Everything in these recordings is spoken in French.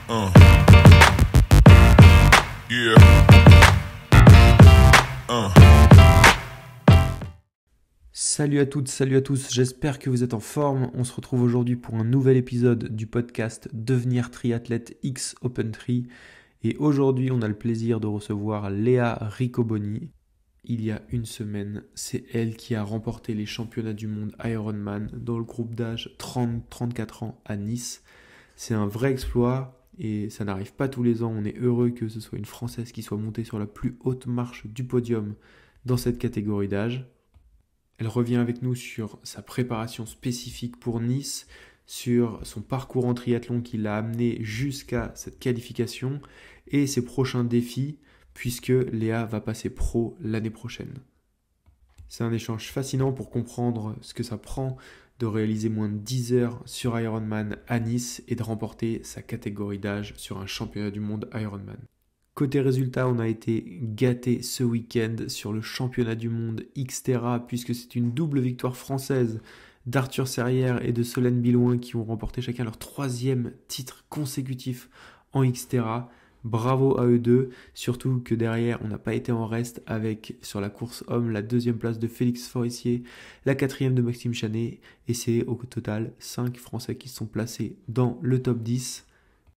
Uh, yeah. Salut à toutes, salut à tous, j'espère que vous êtes en forme. On se retrouve aujourd'hui pour un nouvel épisode du podcast Devenir triathlète X Open Tri. Et aujourd'hui, on a le plaisir de recevoir Léa Riccoboni. Il y a une semaine, c'est elle qui a remporté les championnats du monde Ironman dans le groupe d'âge 30-34 ans à Nice. C'est un vrai exploit et ça n'arrive pas tous les ans. On est heureux que ce soit une Française qui soit montée sur la plus haute marche du podium dans cette catégorie d'âge. Elle revient avec nous sur sa préparation spécifique pour Nice, sur son parcours en triathlon qui l'a amené jusqu'à cette qualification et ses prochains défis puisque Léa va passer pro l'année prochaine. C'est un échange fascinant pour comprendre ce que ça prend de réaliser moins de 10 heures sur Ironman à Nice et de remporter sa catégorie d'âge sur un championnat du monde Ironman. Côté résultat, on a été gâtés ce week-end sur le championnat du monde Xterra puisque c'est une double victoire française d'Arthur Serrière et de Solène Bilouin qui ont remporté chacun leur 3e titre consécutif en Xterra. Bravo à eux deux, surtout que derrière on n'a pas été en reste avec sur la course homme la 2e place de Félix Forissier, la 4e de Maxime Chanet et c'est au total 5 Français qui sont placés dans le top 10.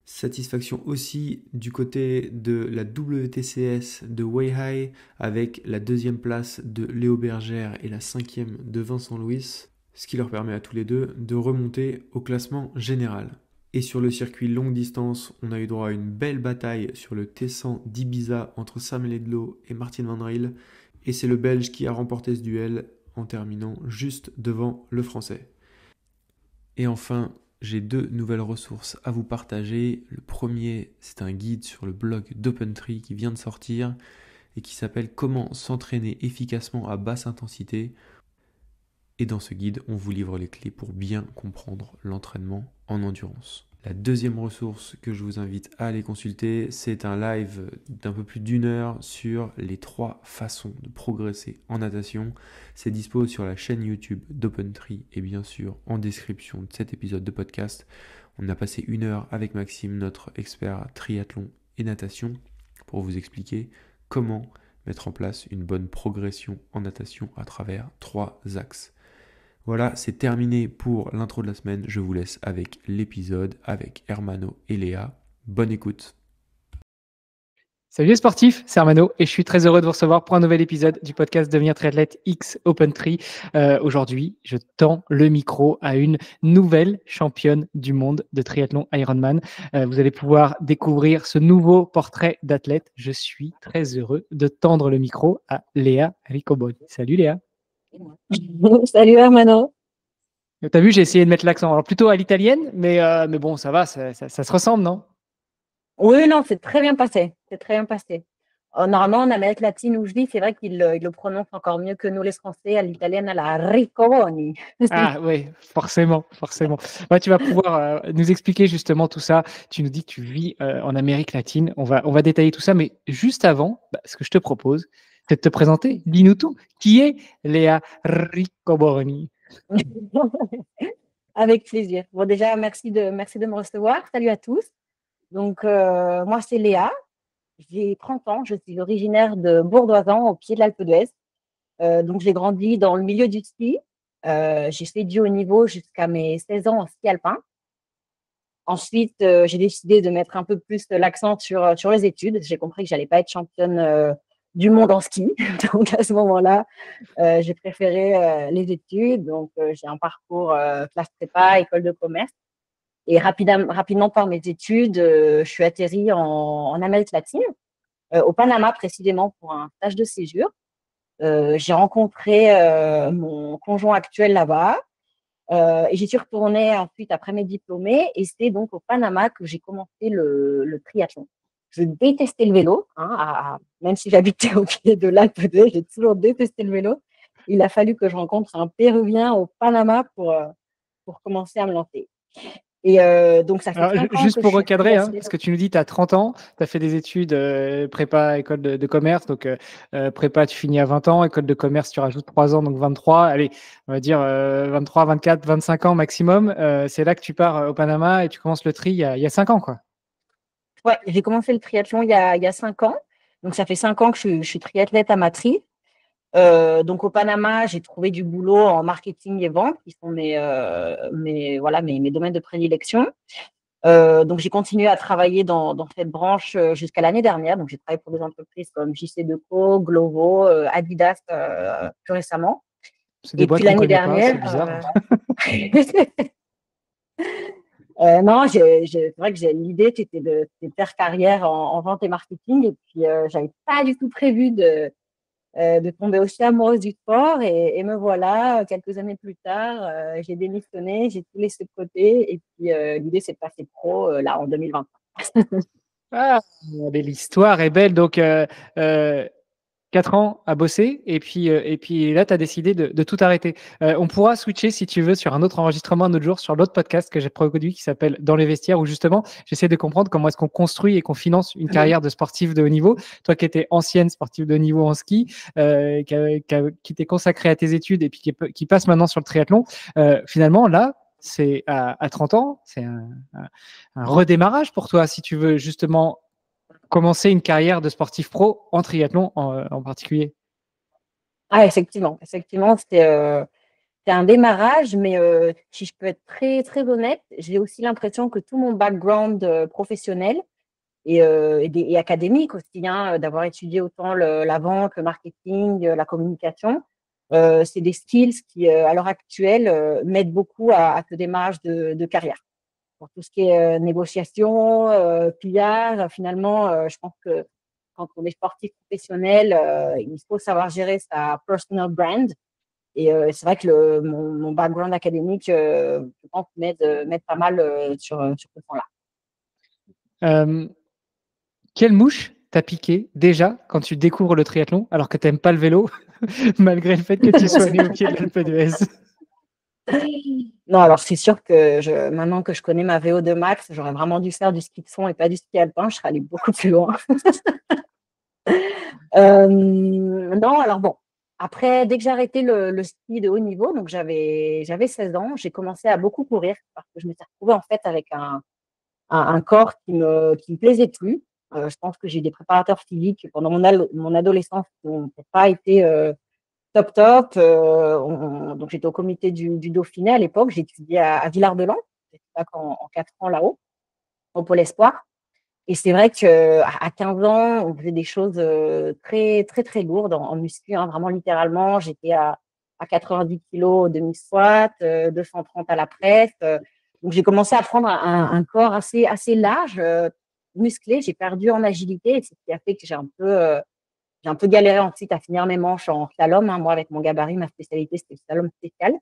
Satisfaction aussi du côté de la WTCS de Weihai avec la 2e place de Léo Bergère et la 5e de Vincent Louis, ce qui leur permet à tous les deux de remonter au classement général. Et sur le circuit longue distance, on a eu droit à une belle bataille sur le T100 d'Ibiza entre Sam Ledlow et Martin Van Riel, et c'est le Belge qui a remporté ce duel en terminant juste devant le Français. Et enfin, j'ai 2 nouvelles ressources à vous partager. Le premier, c'est un guide sur le blog d'OpenTri qui vient de sortir et qui s'appelle « Comment s'entraîner efficacement à basse intensité ». Et dans ce guide, on vous livre les clés pour bien comprendre l'entraînement en endurance. La 2e ressource que je vous invite à aller consulter, c'est un live d'un peu plus d'1 heure sur les 3 façons de progresser en natation. C'est dispo sur la chaîne YouTube d'OpenTri et bien sûr en description de cet épisode de podcast. On a passé 1 heure avec Maxime, notre expert triathlon et natation, pour vous expliquer comment mettre en place une bonne progression en natation à travers 3 axes. Voilà, c'est terminé pour l'intro de la semaine. Je vous laisse avec l'épisode avec Hermano et Léa. Bonne écoute. Salut les sportifs, c'est Hermano et je suis très heureux de vous recevoir pour un nouvel épisode du podcast Devenir triathlète X Open Tri. Aujourd'hui, je tends le micro à une nouvelle championne du monde de triathlon Ironman. Vous allez pouvoir découvrir ce nouveau portrait d'athlète. Je suis très heureux de tendre le micro à Léa Riccoboni. Salut Léa. Salut Hermano. T'as vu, j'ai essayé de mettre l'accent. Alors plutôt à l'italienne, mais bon, ça va, ça se ressemble, non? Oui, non, c'est très bien passé. C'est très bien passé. Normalement, en Amérique latine où je vis, c'est vrai qu'ils le prononcent encore mieux que nous, les Français, à l'italienne, à la Riccoboni. Ah oui, forcément. Ouais, tu vas pouvoir nous expliquer justement tout ça. Tu nous dis que tu vis en Amérique latine. On va détailler tout ça, mais juste avant, ce que je te propose, c'est de te présenter. Dis-nous tout. Qui est Léa Riccoboni? Avec plaisir. Bon, déjà, merci de me recevoir. Salut à tous. Donc, moi, c'est Léa. J'ai 30 ans. Je suis originaire de Bourdoisan, au pied de l'Alpe d'Huez. Donc, j'ai grandi dans le milieu du ski. J'ai fait du haut niveau jusqu'à mes 16 ans en ski alpin. Ensuite, j'ai décidé de mettre un peu plus l'accent sur les études. J'ai compris que je n'allais pas être championne du monde en ski. Donc, à ce moment-là, j'ai préféré les études. Donc, j'ai un parcours classe prépa, école de commerce. Et rapidement par mes études, je suis atterrie en Amérique latine, au Panama précisément pour un stage de séjour. J'ai rencontré mon conjoint actuel là-bas et j'y suis retournée ensuite après mes diplômés et c'est donc au Panama que j'ai commencé le triathlon. Je détestais le vélo, même si j'habitais au pied de l'Alpe d'Huez, j'ai toujours détesté le vélo. Il a fallu que je rencontre un Péruvien au Panama pour commencer à me lancer. Et donc, ça fait 5 ans juste que pour je suis recadrer, passée. parce que tu nous dis tu as 30 ans, tu as fait des études prépa, école de commerce, donc prépa tu finis à 20 ans, école de commerce tu rajoutes 3 ans, donc 23, allez, on va dire 23, 24, 25 ans maximum, c'est là que tu pars au Panama et tu commences le tri il y a 5 ans, quoi. Ouais, j'ai commencé le triathlon il y a 5 ans. Donc, ça fait 5 ans que je suis triathlète amatrice. Donc, au Panama, j'ai trouvé du boulot en marketing et vente, qui sont mes domaines de prédilection. Donc, j'ai continué à travailler dans cette branche jusqu'à l'année dernière. Donc, j'ai travaillé pour des entreprises comme JC Deco, Glovo, Adidas plus récemment. C'est des Et puis boîtes qu'on l'année connaît pas, c'est dernière, bizarre. non, c'est vrai que j'ai l'idée, c'était de faire carrière en vente et marketing. Et puis, j'avais pas du tout prévu de tomber aussi amoureuse du sport. Et me voilà, quelques années plus tard, j'ai démissionné, j'ai tout laissé de côté. Et puis, l'idée, c'est de passer pro là en 2020. Ah, mais l'histoire est belle. Donc, 4 ans à bosser et puis là, tu as décidé de tout arrêter. On pourra switcher, si tu veux, sur un autre enregistrement un autre jour, sur l'autre podcast que j'ai produit qui s'appelle Dans les vestiaires, où justement, j'essaie de comprendre comment est-ce qu'on construit et qu'on finance une carrière de sportif de haut niveau. Toi qui étais ancienne sportive de haut niveau en ski, qui t'est consacrée à tes études et puis qui passe maintenant sur le triathlon, finalement, là, c'est à 30 ans, c'est un redémarrage pour toi, si tu veux justement commencer une carrière de sportif pro en triathlon en particulier. Ah, effectivement, c'était un démarrage, mais si je peux être très, très honnête, j'ai aussi l'impression que tout mon background professionnel et académique aussi, hein, d'avoir étudié autant la vente, le marketing, la communication, c'est des skills qui, à l'heure actuelle, m'aident beaucoup à ce démarrage de carrière. Pour tout ce qui est négociation, PR, finalement, je pense que quand on est sportif professionnel, il faut savoir gérer sa personal brand. Et c'est vrai que mon background académique, je pense, m'aide pas mal sur ce point-là. Euh, Quelle mouche t'a piqué déjà quand tu découvres le triathlon alors que tu n'aimes pas le vélo, malgré le fait que tu sois né au pied de l'Alpe d'Huez? Non, alors c'est sûr que maintenant que je connais ma VO2 max, j'aurais vraiment dû faire du ski de fond et pas du ski alpin. Je serais allée beaucoup plus loin. Non, alors bon. Après, dès que j'ai arrêté le ski de haut niveau, donc j'avais 16 ans, j'ai commencé à beaucoup courir parce que je me suis retrouvée en fait avec un corps qui me plaisait plus. Je pense que j'ai des préparateurs physiques pendant mon adolescence qui n'ont pas été top top. Donc j'étais au comité du Dauphiné à l'époque. J'ai étudié à Villard-de-Lans. J'étais en 4 ans là-haut, au Pôle Espoir. Et c'est vrai qu'à 15 ans, on faisait des choses très, très, très lourdes en muscu, hein, vraiment littéralement. J'étais à 90 kilos au demi-squat, 230 à la presse. Donc, j'ai commencé à prendre un corps assez large, musclé. J'ai perdu en agilité, et c'est ce qui a fait que j'ai un peu galéré ensuite à finir mes manches en slalom, hein. Moi, avec mon gabarit, ma spécialité, c'était le slalom spécial.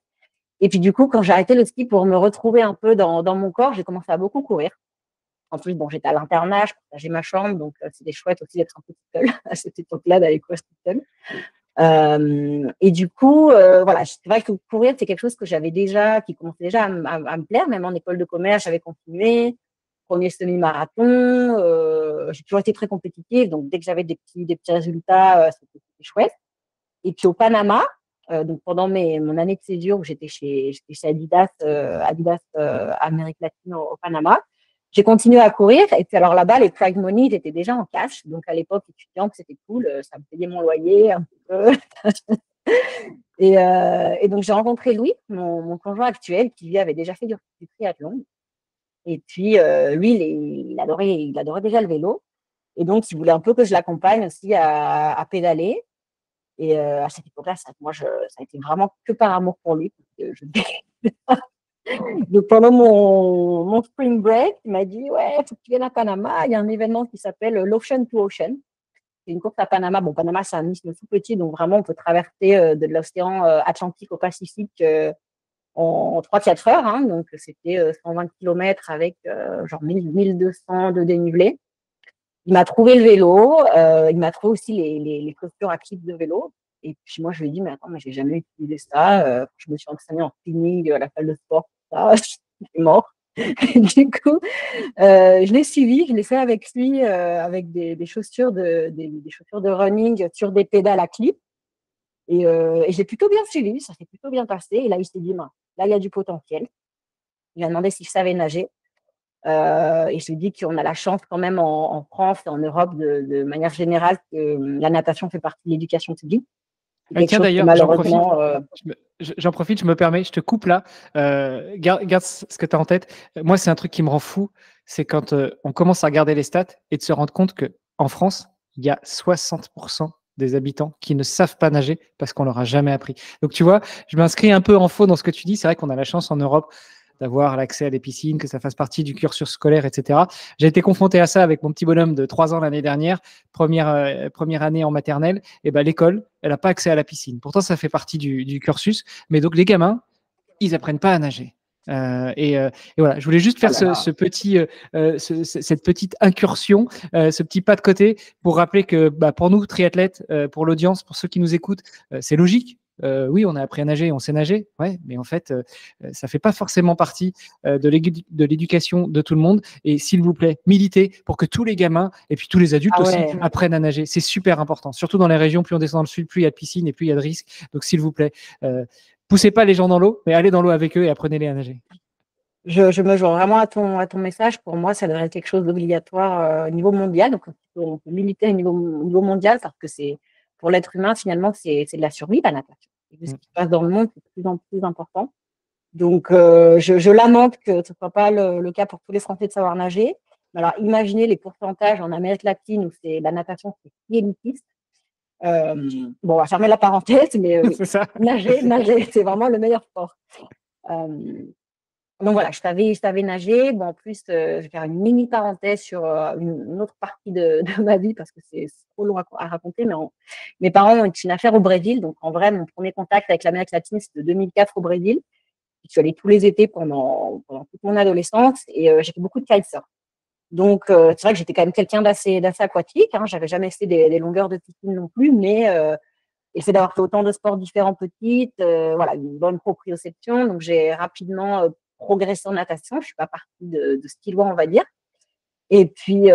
Et puis, du coup, quand j'ai arrêté le ski pour me retrouver un peu dans mon corps, j'ai commencé à beaucoup courir. En plus, bon, j'étais à l'internat, je partageais ma chambre, donc c'était chouette aussi d'être un peu toute seule à cette époque-là, d'aller courir toute seule. Et du coup, voilà, c'est vrai que courir, c'est quelque chose qui commençait déjà à me plaire, même en école de commerce, j'avais continué. Premier semi-marathon, j'ai toujours été très compétitive, donc dès que j'avais des petits résultats, c'était chouette. Et puis au Panama, donc pendant mon année de césure où j'étais chez Adidas, Amérique latine au Panama, j'ai continué à courir. Et puis alors là-bas, les prize money ils étaient déjà en cash. Donc à l'époque étudiante, c'était cool, ça me payait mon loyer un petit peu. Et donc j'ai rencontré Louis, mon conjoint actuel, qui lui avait déjà fait du triathlon. Et puis lui, il adorait déjà le vélo. Et donc il voulait un peu que je l'accompagne aussi à pédaler. Et à cette époque-là, ça a été vraiment que par amour pour lui. Donc, pendant mon spring break, il m'a dit, ouais, il faut que tu viennes à Panama. Il y a un événement qui s'appelle l'Ocean to Ocean. C'est une course à Panama. Bon, Panama, c'est un isthme tout petit, donc vraiment, on peut traverser de l'océan Atlantique au Pacifique en 3-4 heures. Hein. Donc, c'était 120 km avec genre 1200 de dénivelé. Il m'a trouvé le vélo, il m'a trouvé aussi les chaussures à clip de vélo. Et puis moi, je lui ai dit, mais attends, mais j'ai jamais utilisé ça. Je me suis entraînée en spinning à la salle de sport, tout ça, c'est mort. Du coup, je l'ai suivi, je l'ai fait avec lui, avec des chaussures des chaussures de running sur des pédales à clip. Et j'ai plutôt bien suivi, ça s'est plutôt bien passé. Et là, il s'est dit, là, il y a du potentiel. Il m'a demandé si je savais nager. Et je me dis qu'on a la chance quand même en France et en Europe de manière générale que la natation fait partie de l'éducation publique. C'est quelque Tiens, chose que d'ailleurs, malheureusement… j'en profite, je me permets, je te coupe là. Garde ce que tu as en tête. Moi, c'est un truc qui me rend fou. C'est quand on commence à regarder les stats et de se rendre compte qu'en France, il y a 60% des habitants qui ne savent pas nager parce qu'on leur a jamais appris. Donc, tu vois, je m'inscris un peu en faux dans ce que tu dis. C'est vrai qu'on a la chance en Europe d'avoir l'accès à des piscines, que ça fasse partie du cursus scolaire, etc. J'ai été confronté à ça avec mon petit bonhomme de 3 ans l'année dernière, première année en maternelle. Et ben, l'école, elle n'a pas accès à la piscine. Pourtant, ça fait partie du cursus. Mais donc, les gamins, ils apprennent pas à nager. Et voilà, je voulais juste faire cette petite incursion, ce petit pas de côté pour rappeler que pour nous, triathlètes, pour l'audience, pour ceux qui nous écoutent, c'est logique. Oui, on a appris à nager, on sait nager, ouais, mais en fait, ça fait pas forcément partie de l'éducation de tout le monde. Et s'il vous plaît, militez pour que tous les gamins et puis tous les adultes aussi apprennent à nager. C'est super important, surtout dans les régions, plus on descend dans le sud, plus il y a de piscines et plus il y a de risques. Donc, s'il vous plaît, poussez pas les gens dans l'eau, mais allez dans l'eau avec eux et apprenez-les à nager. Je me joins vraiment à ton message. Pour moi, ça devrait être quelque chose d'obligatoire au niveau mondial. Donc, on peut militer au niveau mondial parce que c'est pour l'être humain, finalement, c'est de la survie, la natation. Et ce qui se passe dans le monde, c'est de plus en plus important. Donc, je lamente que ce ne soit pas le cas pour tous les Français de savoir nager. Alors, imaginez les pourcentages en Amérique latine où la natation, c'est si élitiste. Bon, on va fermer la parenthèse, mais nager, c'est vraiment le meilleur sport. Donc voilà, je savais nager. Bon, en plus, je vais faire une mini parenthèse sur une autre partie de ma vie parce que c'est trop long à raconter. Mais mes parents ont une affaire au Brésil. Donc en vrai, mon premier contact avec l'Amérique latine, c'est de 2004 au Brésil. Je suis allée tous les étés pendant toute mon adolescence et j'ai fait beaucoup de kitesurf. Donc c'est vrai que j'étais quand même quelqu'un d'assez aquatique. J'avais jamais fait des longueurs de piscine non plus, mais le fait d'avoir fait autant de sports différents petites, voilà, une bonne proprioception. Donc j'ai rapidement progressé en natation. Je suis pas partie de ski loin, on va dire. Et puis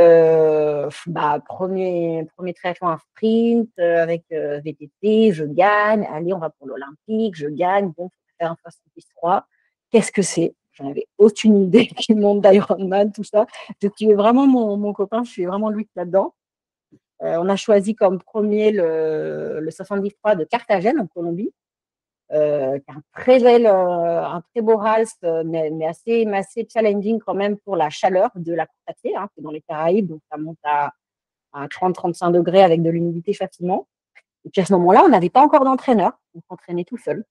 premier triathlon en sprint avec VTT, je gagne. Allez, on va pour l'Olympique, je gagne. Bon, faut faire un 73. Qu'est-ce que c'est? J'en avais aucune idée du monde d'Ironman, tout ça. Je suivais vraiment mon copain, je suis vraiment lui là-dedans. On a choisi comme premier le 73 de Carthagène en Colombie, qui est un très beau race, mais assez challenging quand même pour la chaleur de la course à pied. C'est dans les Caraïbes, donc ça monte à 30-35 degrés avec de l'humidité facilement. Et puis à ce moment-là, on n'avait pas encore d'entraîneur, on s'entraînait tout seul.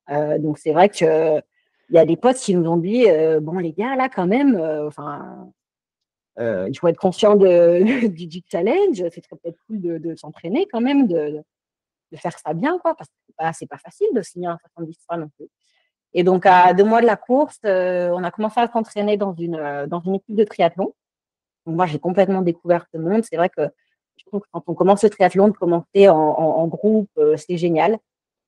Donc c'est vrai que il y a des potes qui nous ont dit bon les gars là quand même, il faut être conscient du challenge. C'est peut-être cool de s'entraîner quand même, de faire ça bien, quoi, parce que c'est pas facile de signer un 73 non plus. Et donc, à 2 mois de la course, on a commencé à s'entraîner dans une équipe de triathlon. Donc, moi, j'ai complètement découvert ce monde. C'est vrai que je trouve que quand on commence le triathlon, de commencer en groupe, c'est génial.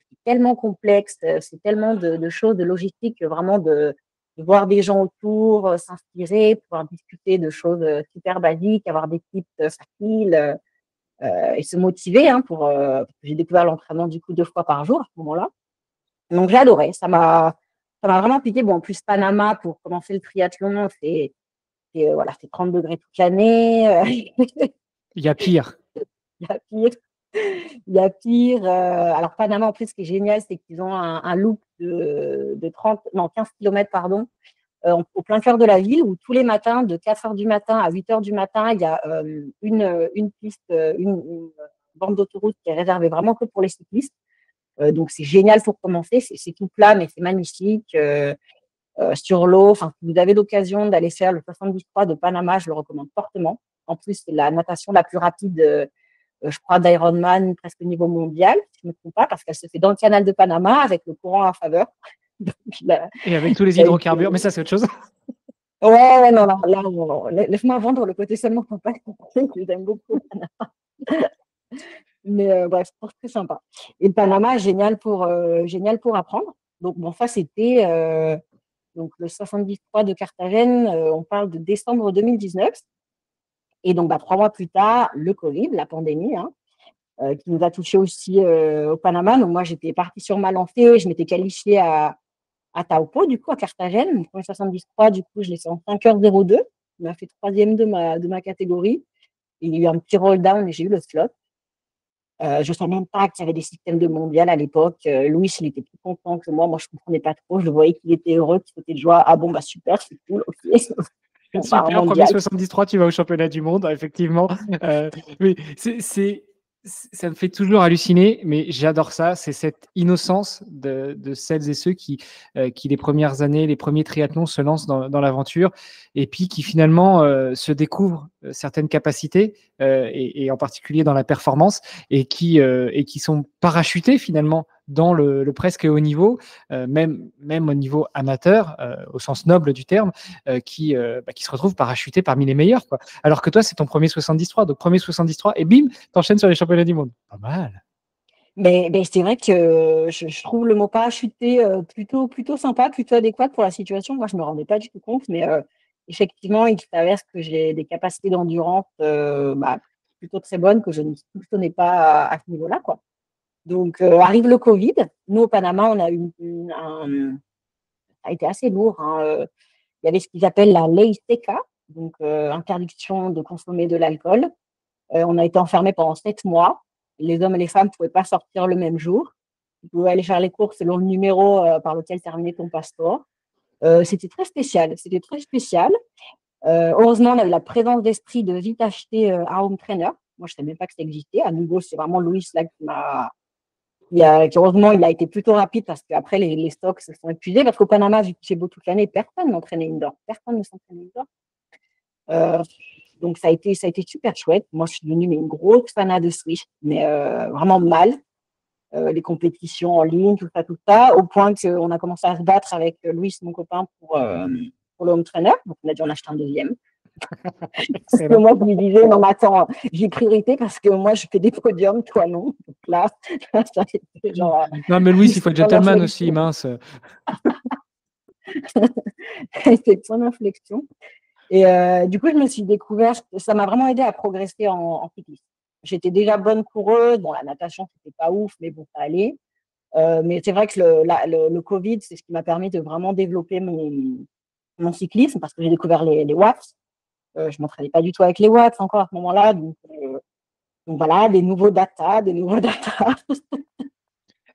C'est tellement complexe, c'est tellement de choses, de logistique, vraiment de voir des gens autour, s'inspirer, pouvoir discuter de choses super basiques, avoir des tips faciles et se motiver j'ai découvert l'entraînement du coup 2 fois par jour à ce moment-là. Donc j'ai adoré, ça m'a vraiment piqué. Bon, en plus Panama pour commencer le triathlon, c'est 30 degrés toute l'année. Il y a pire. Il y a pire. Alors Panama, en plus, ce qui est génial, c'est qu'ils ont un loop de 15 km, pardon, au plein cœur de la ville, où tous les matins, de 4h du matin à 8h du matin, il y a une piste, une bande d'autoroute qui est réservée vraiment que pour les cyclistes. Donc c'est génial pour commencer, c'est tout plat, mais c'est magnifique. Sur l'eau, si vous avez l'occasion d'aller faire le 73 de Panama, je le recommande fortement. En plus, c'est la natation la plus rapide, je crois, d'Ironman, presque au niveau mondial, si je ne me trompe pas, parce qu'elle se fait dans le canal de Panama avec le courant à faveur. Donc, et avec tous les hydrocarbures, mais ça, c'est autre chose. Ouais, non, là, laisse-moi vendre le côté seulement sympa, que j'aime beaucoup Panama. Mais bref, c'est très sympa. Et le Panama, génial pour apprendre. Donc, bon, ça, c'était donc le 73 de Carthagène. On parle de décembre 2019. Et donc, 3 mois plus tard, le Covid, la pandémie, qui nous a touchés aussi au Panama. Donc, moi, j'étais partie sur ma lancée. Je m'étais qualifiée à à Taupo, du coup, à Carthagène. Mon premier 73, du coup, je l'ai fait en 5h02. Il m'a fait troisième de ma catégorie. Il y a eu un petit roll down et j'ai eu le slot. Je ne savais même pas qu'il y avait des systèmes de mondial à l'époque. Louis, il était plus content que moi. Moi, je ne comprenais pas trop. Je voyais qu'il était heureux, qu'il était de joie. Ah bon, bah super, c'est cool, ok. On part en Super, premier mondial. 73, tu vas au championnat du monde, effectivement. Oui, ça me fait toujours halluciner, mais j'adore ça. C'est cette innocence de celles et ceux qui, les premières années, les premiers triathlons, se lancent dans l'aventure et puis qui finalement se découvrent certaines capacités, et en particulier dans la performance, et qui sont parachutés finalement dans le presque haut niveau, même au niveau amateur, au sens noble du terme, qui se retrouvent parachutés parmi les meilleurs, quoi. Alors que toi, c'est ton premier 73, donc premier 73, et bim, t'enchaînes sur les championnats du monde. Pas mal. Mais c'est vrai que je trouve le mot parachuté plutôt sympa, plutôt adéquat pour la situation. Moi, je ne me rendais pas du tout compte, mais effectivement, il s'avère que j'ai des capacités d'endurance plutôt très bonnes, que je ne soupçonnais pas à ce niveau-là, quoi. Donc, arrive le Covid. Nous, au Panama, on a eu ça a été assez lourd, hein. Il y avait ce qu'ils appellent la ley seca, donc interdiction de consommer de l'alcool. On a été enfermés pendant 7 mois. Les hommes et les femmes ne pouvaient pas sortir le même jour. Ils pouvaient aller faire les courses selon le numéro par lequel terminait ton passeport. C'était très spécial. C'était très spécial. Heureusement, on a eu la présence d'esprit de vite acheter un home trainer. Moi, je ne savais même pas que ça existait. À nouveau, c'est vraiment Louis là heureusement, il a été plutôt rapide parce qu'après, les stocks se sont épuisés. Parce qu'au Panama, vu que c'est beau toute l'année, personne n'entraînait indoor. Personne ne s'entraînait indoor. Donc, ça a été super chouette. Moi, je suis devenue une grosse fanade de Swish, mais vraiment mal. Les compétitions en ligne, tout ça, au point qu'on a commencé à se battre avec Louis, mon copain, pour le home trainer. Donc, on a dû en acheter un deuxième. Parce que moi, je lui disais, non, mais attends, j'ai priorité parce que moi, je fais des podiums, toi, non. Donc là ça a été genre. Non, mais Louis, il faut être gentleman aussi, mince. C'était point d'inflexion. Et du coup, je me suis découverte, ça m'a vraiment aidé à progresser en cyclisme. J'étais déjà bonne coureuse. Bon, la natation, c'était pas ouf, mais bon, ça allait. Mais c'est vrai que le Covid, c'est ce qui m'a permis de vraiment développer mon cyclisme parce que j'ai découvert les watts. Je ne m'entraînais pas du tout avec les watts encore à ce moment-là. Donc voilà, des nouveaux data.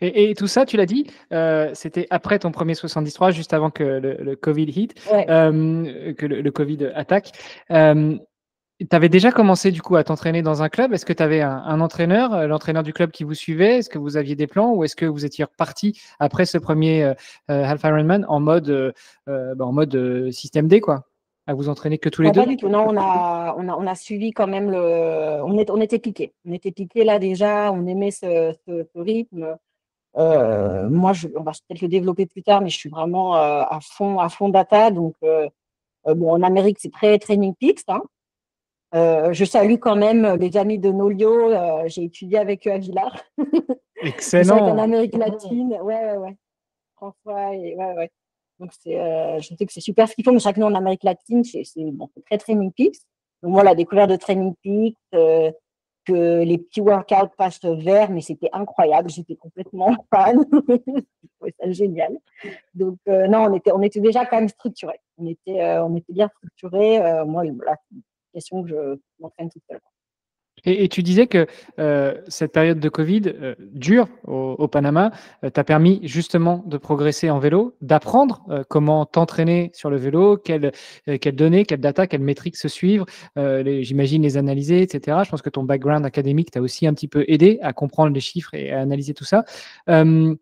Et tout ça, tu l'as dit, c'était après ton premier 73, juste avant que le Covid hit, Ouais. que le Covid attaque. Tu avais déjà commencé du coup à t'entraîner dans un club. Est-ce que tu avais un entraîneur, l'entraîneur du club qui vous suivait? Est-ce que vous aviez des plans ou est-ce que vous étiez reparti après ce premier Half Ironman en mode système D, quoi, à vous entraîner que tous les Non, deux? pas du tout. Non, on a suivi quand même on était piqués. On était piqués là déjà. On aimait ce rythme. Moi, on va peut-être le développer plus tard, mais je suis vraiment à fond data. Donc, bon, en Amérique, c'est très Training Peaks, hein. Je salue quand même les amis de Nolio. J'ai étudié avec eux à Villars. Mais c'est vrai qu'en Excellent. Amérique latine, ouais. François, ouais. Donc, je sais que c'est super ce qu'ils font, mais chaque nous en Amérique latine, c'est très Training Peaks. Donc, moi, la découverte de Training Peaks, que les petits workouts passent vert, mais c'était incroyable. J'étais complètement fan. Je trouvais ça génial. Donc, non, on était déjà quand même structurés. On était bien structurés. Moi, là, c'est une question que je m'entraîne toute seule. Et tu disais que cette période de Covid dure au Panama t'a permis justement de progresser en vélo, d'apprendre comment t'entraîner sur le vélo, quelles données, quelles data, quelles métriques se suivre, j'imagine les analyser, etc. Je pense que ton background académique t'a aussi un petit peu aidé à comprendre les chiffres et à analyser tout ça. En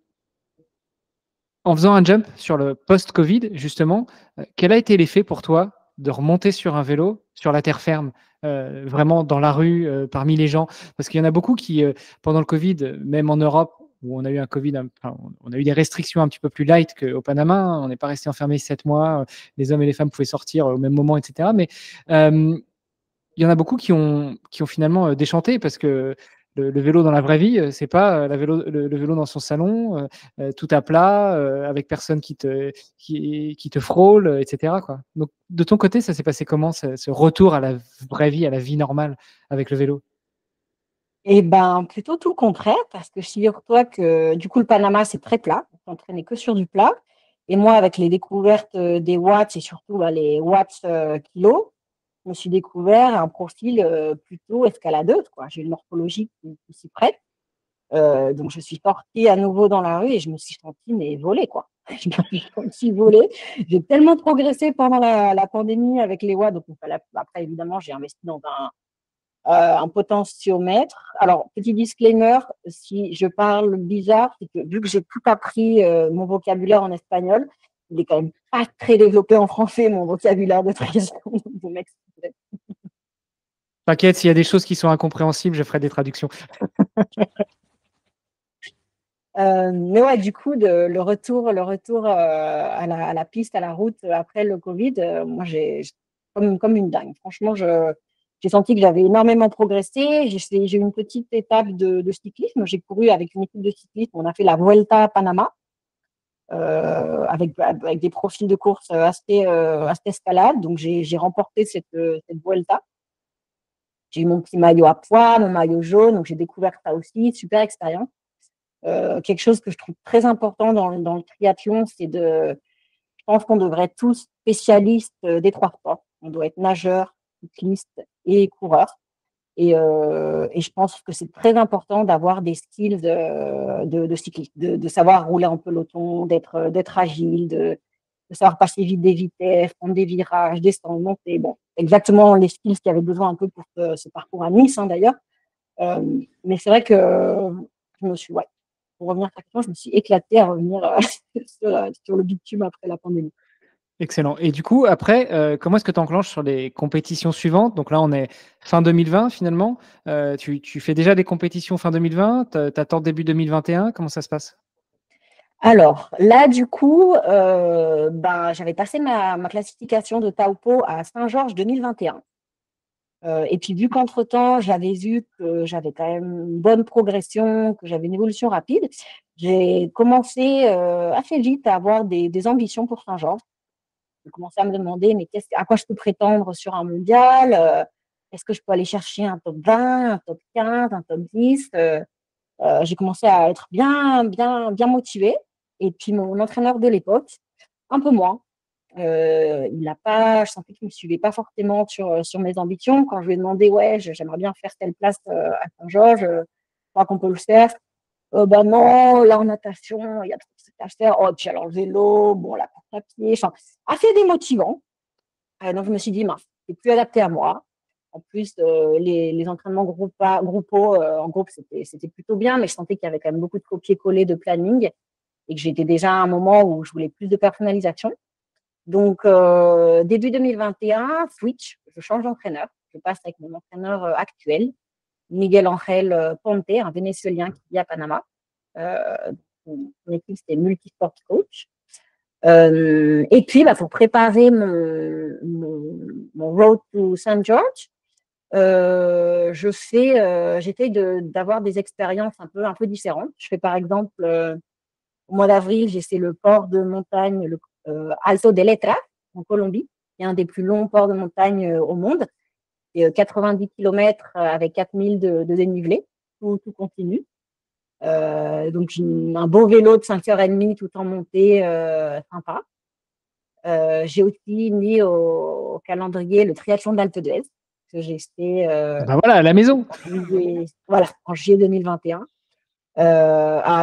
faisant un jump sur le post-Covid, justement, quel a été l'effet pour toi de remonter sur un vélo, sur la terre ferme, vraiment dans la rue, parmi les gens? Parce qu'il y en a beaucoup qui, pendant le Covid, même en Europe, où on a eu un Covid, on a eu des restrictions un petit peu plus light qu'au Panama. On n'est pas resté enfermé 7 mois. Les hommes et les femmes pouvaient sortir au même moment, etc. Mais il y en a beaucoup qui ont finalement déchanté parce que le vélo dans la vraie vie, c'est pas le vélo dans son salon, tout à plat, avec personne qui te frôle, etc., quoi. Donc, de ton côté, ça s'est passé comment, ce retour à la vraie vie, à la vie normale avec le vélo? Eh ben, plutôt tout le contraire, parce que figure-toi que du coup, le Panama, c'est très plat. On s'entraînait que sur du plat. Et moi, avec les découvertes des watts et surtout les watts kilos, je me suis découvert un profil plutôt escaladeuse, quoi. J'ai une morphologie qui s'y prête. Donc, je suis sortie à nouveau dans la rue et je me suis sentie mais volée, quoi. Je me suis sentie volée. J'ai tellement progressé pendant la pandémie avec les watts. Donc, après, évidemment, j'ai investi dans un potentiomètre. Alors, petit disclaimer, si je parle bizarre, c'est que vu que j'ai tout appris mon vocabulaire en espagnol, il est quand même pas très développé en français, mon vocabulaire de triathlon. Vous m'excuserez. T'inquiète, s'il y a des choses qui sont incompréhensibles, je ferai des traductions. Mais ouais, du coup, le retour à la piste, à la route après le Covid, moi, comme une dingue. Franchement, j'ai senti que j'avais énormément progressé. J'ai eu une petite étape de cyclisme. J'ai couru avec une équipe de cyclisme. On a fait la Vuelta à Panama avec des profils de course assez escalade. Donc, j'ai remporté cette Vuelta. J'ai eu mon petit maillot à pois, mon maillot jaune. Donc, j'ai découvert ça aussi. Super expérience. Quelque chose que je trouve très important dans le triathlon, je pense qu'on devrait être tous spécialistes des trois sports. On doit être nageur, cycliste et coureur. Et je pense que c'est très important d'avoir des skills de cycliste, de savoir rouler en peloton, d'être agile, de savoir passer vite des vitesses, prendre des virages, descendre, monter. Bon, exactement les skills qu'il y avait besoin un peu pour ce parcours à Nice, hein, d'ailleurs. Mais c'est vrai que je me suis, ouais, pour revenir à ta question, je me suis éclatée à revenir sur le bitume après la pandémie. Excellent. Et du coup, après, comment est-ce que tu enclenches sur les compétitions suivantes? Donc là, on est fin 2020 finalement. Tu fais déjà des compétitions fin 2020? Tu attends début 2021? Comment ça se passe? Alors là, du coup, j'avais passé ma classification de Taupo à Saint-Georges 2021. Et puis, vu qu'entre-temps, j'avais vu que j'avais quand même une bonne progression, que j'avais une évolution rapide, j'ai commencé assez vite à avoir des ambitions pour Saint-Georges. J'ai commencé à me demander, mais à quoi je peux prétendre sur un mondial? Est-ce que je peux aller chercher un top 20, un top 15, un top 10? J'ai commencé à être bien, bien, bien motivée. Et puis, mon entraîneur de l'époque, un peu moins. Je sentais qu'il ne me suivait pas fortement sur mes ambitions. Quand je lui ai demandé, ouais, j'aimerais bien faire telle place à Saint-Georges, je crois qu'on peut le faire. Non, là en natation, il y a trop de trucs à faire. Oh, puis alors le vélo, bon, la course à pied, enfin, assez démotivant. Donc je me suis dit, mince, c'est plus adapté à moi. En plus, les entraînements groupaux, en groupe, c'était plutôt bien, mais je sentais qu'il y avait quand même beaucoup de copier-coller de planning et que j'étais déjà à un moment où je voulais plus de personnalisation. Donc, début 2021, switch, je change d'entraîneur. Je passe avec mon entraîneur actuel, Miguel Angel Ponte, un Vénézuélien qui vit à Panama. Mon équipe, c'était Multisport Coach. Et puis, pour préparer mon road to St. George, j'essaye d'avoir des expériences un peu différentes. Je fais par exemple, au mois d'avril, j'ai fait le port de montagne, le Alto de Letra, en Colombie, qui est un des plus longs ports de montagne au monde. C'est 90 km avec 4000 de dénivelé, tout continu. Donc, un beau vélo de 5h30 tout en montée, sympa. J'ai aussi mis au calendrier le triathlon d'Alpe d'Huez, que j'ai fait Voilà, à la maison. en juillet 2021.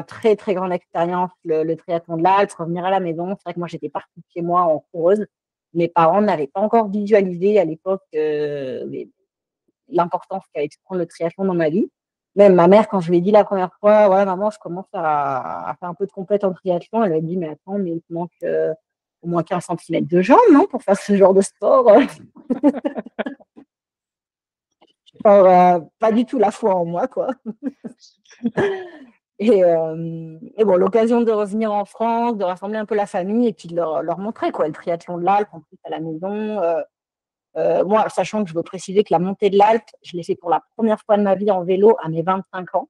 Très, très grande expérience, le triathlon de l'Alpe, revenir à la maison. C'est vrai que moi, j'étais partie de chez moi en coureuse. Mes parents n'avaient pas encore visualisé à l'époque l'importance qu'avait pu prendre le triathlon dans ma vie. Même ma mère, quand je lui ai dit la première fois, ouais, maman, je commence à faire un peu de compète en triathlon, elle m'a dit, mais attends, mais il te manque au moins 15 cm de jambes, non, pour faire ce genre de sport. Pas du tout la foi en moi, quoi. Et bon, l'occasion de revenir en France, de rassembler un peu la famille et puis de leur montrer, quoi, le triathlon de l'Alpe, en plus à la maison. Moi, sachant que je veux préciser que la montée de l'Alpe, je l'ai fait pour la première fois de ma vie en vélo à mes 25 ans.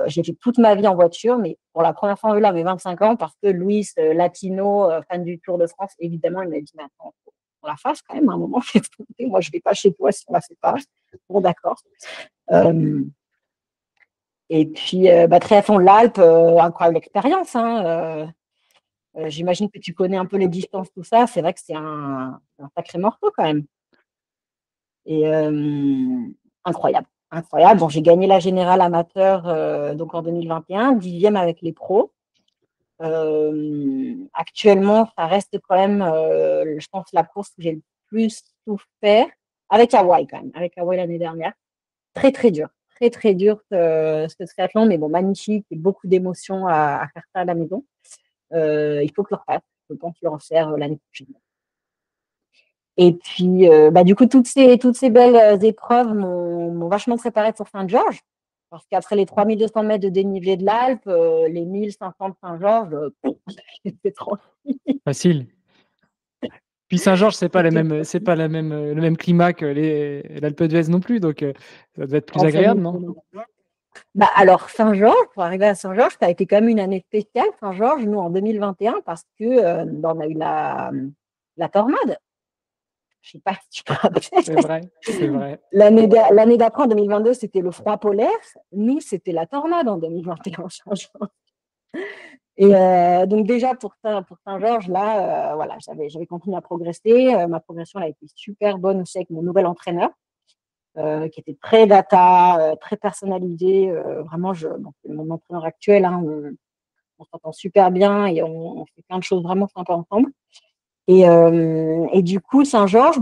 J'ai fait toute ma vie en voiture, mais pour la première fois en vélo à mes 25 ans, parce que Louis, latino, fan du Tour de France, évidemment, il m'a dit, mais attends, on la fasse quand même à un moment. Moi, je ne vais pas chez toi si on ne la fait pas. Bon, d'accord. Et puis, triathlon de l'Alpe, incroyable expérience. Hein, J'imagine que tu connais un peu les distances, tout ça. C'est vrai que c'est un sacré morceau quand même. Et incroyable, incroyable. Bon, j'ai gagné la générale amateur donc en 2021, 10e avec les pros. Actuellement, ça reste quand même, je pense, la course que j'ai le plus souffert avec Hawaï quand même, avec Hawaï l'année dernière. Très, très dur. Très, très dur ce triathlon, mais bon, magnifique et beaucoup d'émotions à faire ça à la maison. Il faut que je le refasse. Je pense le refaire l'année prochaine. Et puis, du coup, toutes ces belles épreuves m'ont vachement préparé pour Saint-Georges. Parce qu'après les 3200 mètres de dénivelé de l'Alpe, les 1500 de Saint-Georges, c'était tranquille. Facile. Puis Saint-Georges, c'est pas le même climat que l'Alpe d'Huez non plus, donc ça doit être plus agréable, non? Alors, Saint-Georges, pour arriver à Saint-Georges, ça a été quand même une année spéciale, Saint-Georges, nous, en 2021, parce que on a eu la tornade. Je sais pas si tu te rappelles. C'est vrai. L'année d'après, en 2022, c'était le froid polaire. Nous, c'était la tornade en 2021. Et donc déjà, pour Saint-Georges, là, voilà, j'avais continué à progresser. Ma progression elle a été super bonne aussi avec mon nouvel entraîneur, qui était très data, très personnalisé. Vraiment, mon entraîneur actuel, hein, on s'entend super bien et on fait plein de choses vraiment sympas ensemble. Et du coup, Saint-Georges,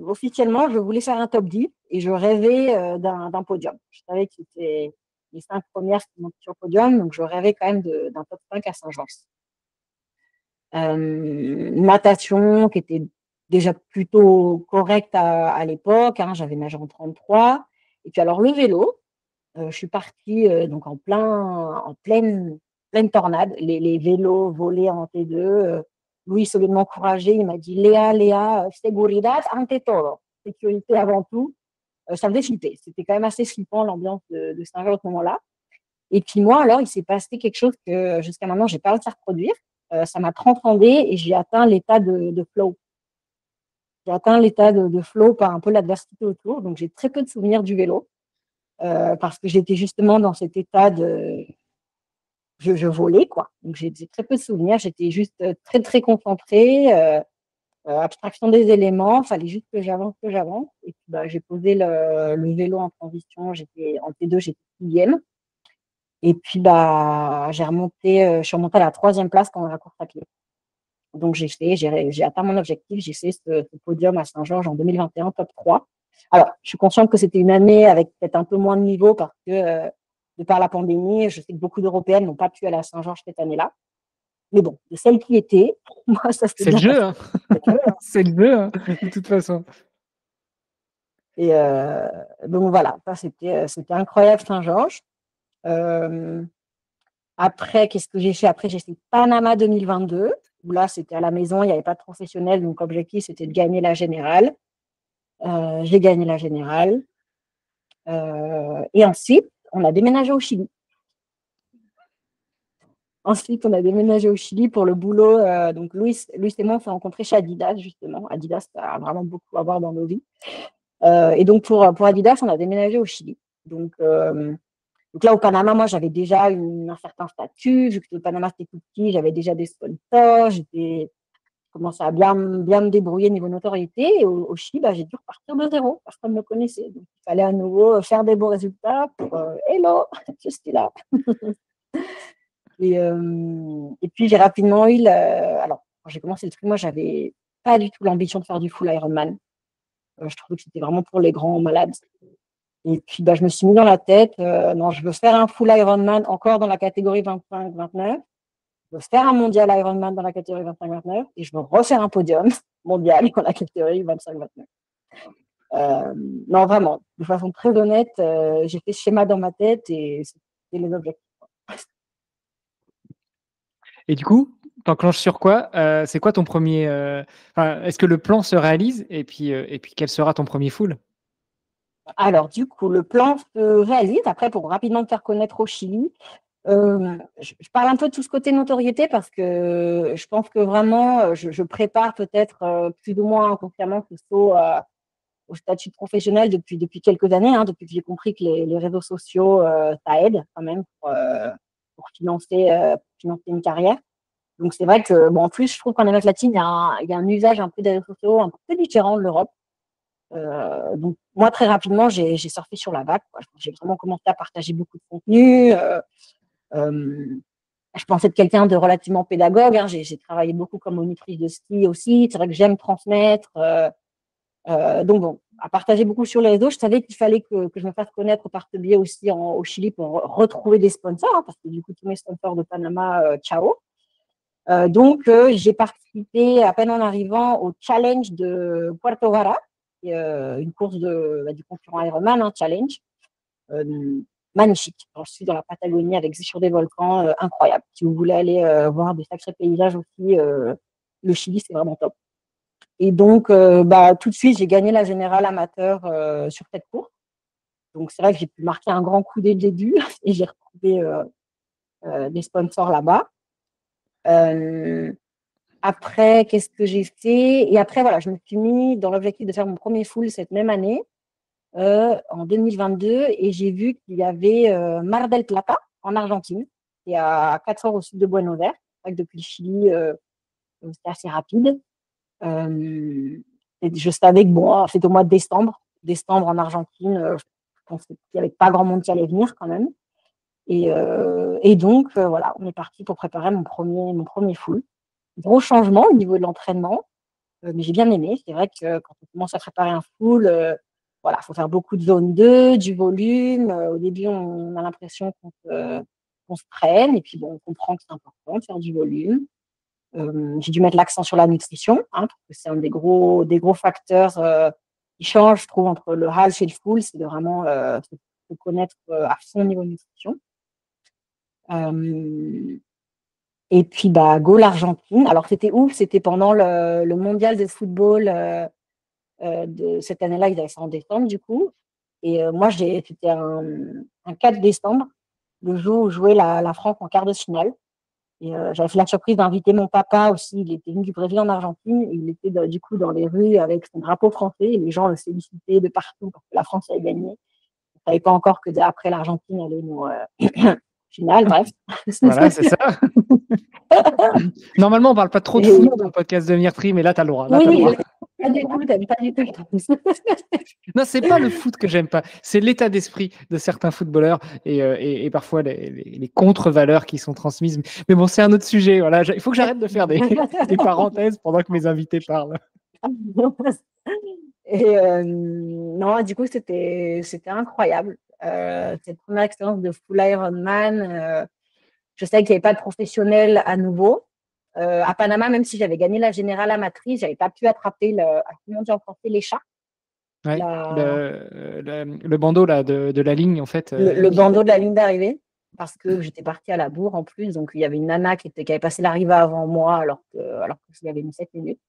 officiellement, je voulais faire un top 10 et je rêvais d'un podium. Je savais que c'était les 5 premières qui montaient sur le podium, donc je rêvais quand même d'un top 5 à Saint-Georges. Natation qui était déjà plutôt correcte à l'époque, hein, j'avais nagé en 33. Et puis alors le vélo, je suis partie donc en pleine tornade, les vélos volés en T2. Louis, au lieu de m'encourager, il m'a dit Léa, seguridad ante todo, sécurité avant tout. Ça me faisait flipper. C'était quand même assez flippant l'ambiance de Saint-Jean à ce moment-là. Et puis moi, alors, il s'est passé quelque chose que jusqu'à maintenant, je n'ai pas réussi à reproduire. Ça m'a transcendé et j'ai atteint l'état de flow. J'ai atteint l'état de flow par un peu l'adversité autour. Donc, j'ai très peu de souvenirs du vélo parce que j'étais justement dans cet état de. Je volais, quoi. Donc, j'ai très peu de souvenirs. J'étais juste très, très concentrée. Abstraction des éléments. Il fallait juste que j'avance. Et puis, j'ai posé le vélo en transition. J'étais en T2, j'étais 6e. Et puis, je suis remontée à la 3e place pendant la course à pied. Donc, j'ai atteint mon objectif. J'ai fait ce podium à Saint-Georges en 2021, top 3. Alors, je suis consciente que c'était une année avec peut-être un peu moins de niveau parce que, de par la pandémie, je sais que beaucoup d'Européennes n'ont pas pu aller à Saint-Georges cette année-là. Mais bon, de celles qui étaient, moi, ça s'est bien passé. C'est le jeu, hein, de toute façon. Et donc, voilà, ça, c'était incroyable, Saint-Georges. Après, qu'est-ce que j'ai fait? Après, j'ai fait Panama 2022, où là, c'était à la maison, il n'y avait pas de professionnel, donc l'objectif, c'était de gagner la générale. J'ai gagné la générale. Et ensuite, on a déménagé au Chili. Pour le boulot. Donc, Louis et moi, on s'est rencontrés chez Adidas, justement. Adidas, ça a vraiment beaucoup à voir dans nos vies. Et donc, pour Adidas, on a déménagé au Chili. Donc là, au Panama, moi, j'avais déjà un certain statut. Vu que le Panama, c'était tout petit, j'avais déjà des sponsors. J'ai commencé à bien me débrouiller niveau notoriété. Et au Chili, j'ai dû repartir de zéro. Personne ne me connaissait. Donc, il fallait à nouveau faire des bons résultats pour hello, je suis là. Et puis, j'ai rapidement eu. Alors, quand j'ai commencé le truc, moi, j'avais pas du tout l'ambition de faire du full Ironman. Je trouvais que c'était vraiment pour les grands malades. Et puis, je me suis mis dans la tête, non, je veux faire un full Ironman encore dans la catégorie 25-29. Je veux faire un mondial Ironman dans la catégorie 25-29 et je veux refaire un podium mondial dans la catégorie 25-29. Non, vraiment, de façon très honnête, j'ai fait ce schéma dans ma tête et c'était les objectifs. Et du coup, t'enclenches sur quoi? C'est quoi ton premier. Est-ce que le plan se réalise? Et puis, quel sera ton premier full? Alors, du coup, le plan se réalise. Après, pour rapidement me faire connaître au Chili, je parle un peu de tout ce côté notoriété parce que je pense que vraiment, je prépare peut-être plus ou moins inconsciemment ce saut au statut de professionnel depuis quelques années, hein, depuis que j'ai compris que les réseaux sociaux, ça aide quand même pour financer une carrière. Donc, c'est vrai que, bon, en plus, je trouve qu'en Amérique latine, il y a un usage un peu des réseaux sociaux un peu différent de l'Europe. Donc, moi, très rapidement, j'ai surfé sur la vague, quoi. J'ai vraiment commencé à partager beaucoup de contenu. Je pensais être quelqu'un de relativement pédagogue, hein. J'ai travaillé beaucoup comme monitrice de ski aussi. C'est vrai que j'aime transmettre. Donc, bon, à partager beaucoup sur les réseaux. Je savais qu'il fallait que je me fasse connaître par ce biais aussi au Chili pour retrouver des sponsors, hein, parce que du coup, tous mes sponsors de Panama, ciao. Donc, j'ai participé à peine en arrivant au challenge de Puerto Vara, qui est une course du concurrent Ironman, un challenge magnifique. Alors, je suis dans la Patagonie avec sur des volcans incroyables. Si vous voulez aller voir des sacrés paysages aussi, le Chili, c'est vraiment top. Et donc, tout de suite, j'ai gagné la générale amateur sur cette course. Donc, c'est vrai que j'ai pu marquer un grand coup dès le début et j'ai retrouvé des sponsors là-bas. Après, qu'est-ce que j'ai fait? Et après, voilà, je me suis mis dans l'objectif de faire mon premier full cette même année, en 2022, et j'ai vu qu'il y avait Mar del Plata, en Argentine, qui est à 4 heures au sud de Buenos Aires. C'est vrai que depuis le Chili, c'était assez rapide. Et je savais que bon, c'était au mois de décembre. Décembre en Argentine, je pensais qu'il n'y avait pas grand monde qui allait venir quand même. Et donc, voilà, on est parti pour préparer mon premier full. Gros changement au niveau de l'entraînement, mais j'ai bien aimé. C'est vrai que quand on commence à préparer un full, voilà, faut faire beaucoup de zone 2, du volume. Au début, on a l'impression qu'on se traîne, et puis bon, on comprend que c'est important de faire du volume. J'ai dû mettre l'accent sur la nutrition, hein, parce que c'est un des gros facteurs qui change, je trouve, entre le half et le full, c'est de vraiment se connaître à fond au niveau nutrition. Et puis, go l'Argentine. Alors, c'était ouf, c'était pendant le mondial de football de cette année-là, ils avaient ça en décembre, du coup. Et moi, c'était un 4 décembre, le jour où jouait la France en quart de finale. Et j'avais fait la surprise d'inviter mon papa aussi. Il était venu du Brésil en Argentine. Et il était du coup dans les rues avec son drapeau français. Et les gens le félicitaient de partout parce que la France avait gagné. On ne savait pas encore que après l'Argentine allait nous finale. Bref. Voilà, c'est ça. Normalement, on ne parle pas trop de foot dans le podcast Devenir Tri, mais là, tu as le droit. Là, oui, pas du tout, t'aimes pas du tout. Non, c'est pas le foot que j'aime pas, c'est l'état d'esprit de certains footballeurs et parfois les contre-valeurs qui sont transmises. Mais bon, c'est un autre sujet. Voilà, il faut que j'arrête de faire des parenthèses pendant que mes invités parlent. Et non, du coup, c'était incroyable. Cette première expérience de full Ironman, je savais qu'il n'y avait pas de professionnel à nouveau. À Panama, même si j'avais gagné la générale amatrice, je n'avais pas pu attraper comment on dit en français, l'écharpe. Ouais, le bandeau là, de la ligne, en fait. Le bandeau de la ligne d'arrivée, parce que j'étais partie à la bourre en plus. Donc, il y avait une nana qui avait passé l'arrivée avant moi, alors qu'il y avait mis 7 minutes.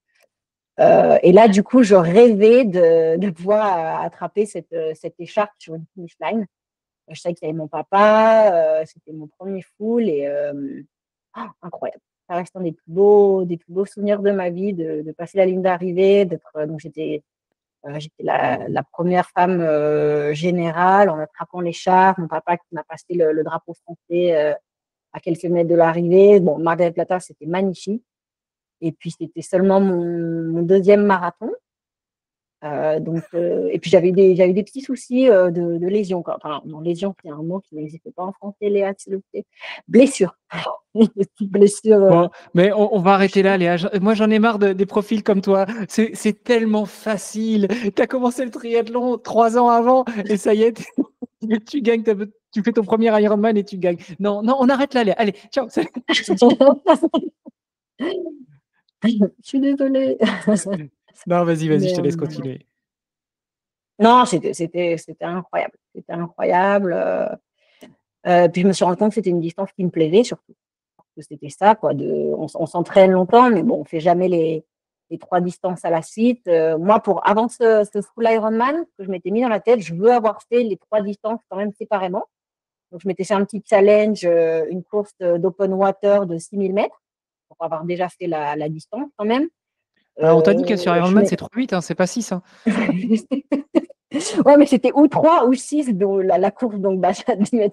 Et là, du coup, je rêvais de pouvoir attraper cette écharpe sur une finish line. Je savais qu'il y avait mon papa, c'était mon premier full et incroyable. Ça reste un des plus beaux souvenirs de ma vie, de passer la ligne d'arrivée, donc j'étais la première femme générale en attrapant l'écharpe. Mon papa qui m'a passé le drapeau français à quelques mètres de l'arrivée. Bon, Mar del Plata, c'était magnifique. Et puis, c'était seulement mon deuxième marathon. Et puis, j'avais des petits soucis de lésions. Enfin, non, lésion, c'est un mot qui n'existe pas en français, Léa, s'il vous plaît. Blessure. Des petites blessures. Bon, mais on va arrêter là, Léa. Moi, j'en ai marre des profils comme toi. C'est tellement facile. Tu as commencé le triathlon 3 ans avant et ça y est, tu gagnes. Tu fais ton premier Ironman et tu gagnes. Non, on arrête là, Léa. Allez, ciao. Je suis désolée. Non, vas-y, je te laisse continuer. Non, c'était incroyable. C'était incroyable. Puis je me suis rendu compte que c'était une distance qui me plaisait surtout. Que c'était ça, quoi. On s'entraîne longtemps, mais bon, on ne fait jamais les 3 distances à la suite. Moi, avant ce full Ironman, que je m'étais mis dans la tête, je veux avoir fait les 3 distances quand même séparément. Donc, je m'étais fait un petit challenge, une course d'open water de 6000 mètres, pour avoir déjà fait la distance quand même. On t'a dit que sur Ironman, c'est 3-8, hein, c'est pas 6. Hein. Ouais, mais c'était ou 3 ou 6 la course, donc j'ai admis.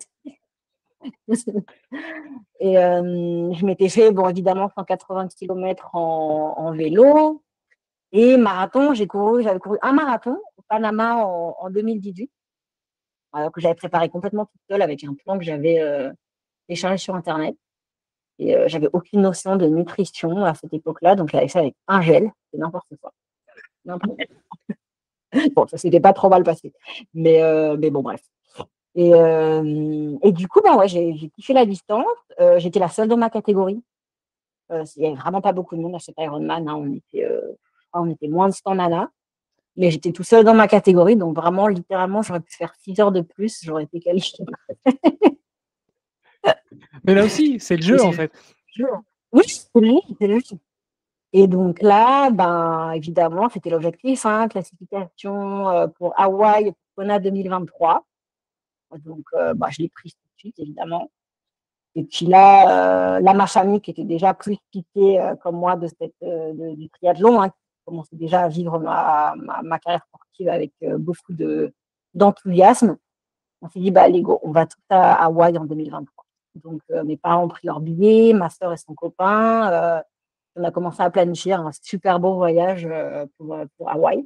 Et je m'étais fait, bon, évidemment, 180 km en vélo. Et marathon, j'avais couru un marathon au Panama en 2018, que j'avais préparé complètement toute seule avec un plan que j'avais téléchargé sur Internet. Et j'avais aucune notion de nutrition à cette époque-là, donc j'avais fait avec un gel, c'est n'importe quoi. Bon, ça s'était pas trop mal passé. Mais bon, bref. Et du coup, ben ouais, j'ai kiffé la distance. J'étais la seule dans ma catégorie. Il n'y avait vraiment pas beaucoup de monde à cet Ironman. Hein. On était moins de 100 nanas. Mais j'étais tout seul dans ma catégorie. Donc vraiment, littéralement, j'aurais pu faire 6 heures de plus. J'aurais été qualifiée. Mais là aussi, c'est le jeu, en fait. Oui, c'est le jeu. Et donc là, ben, évidemment, c'était l'objectif, hein, classification pour Hawaï, Kona 2023. Donc, je l'ai prise tout de suite, évidemment. Et puis là, ma famille, qui était déjà plus piquée comme moi du triathlon, hein, qui commençait déjà à vivre ma carrière sportive avec beaucoup d'enthousiasme, on s'est dit, bah, allez, go, on va tout à Hawaï en 2023. Donc, mes parents ont pris leur billet, ma soeur et son copain. On a commencé à planifier un super beau voyage pour Hawaï.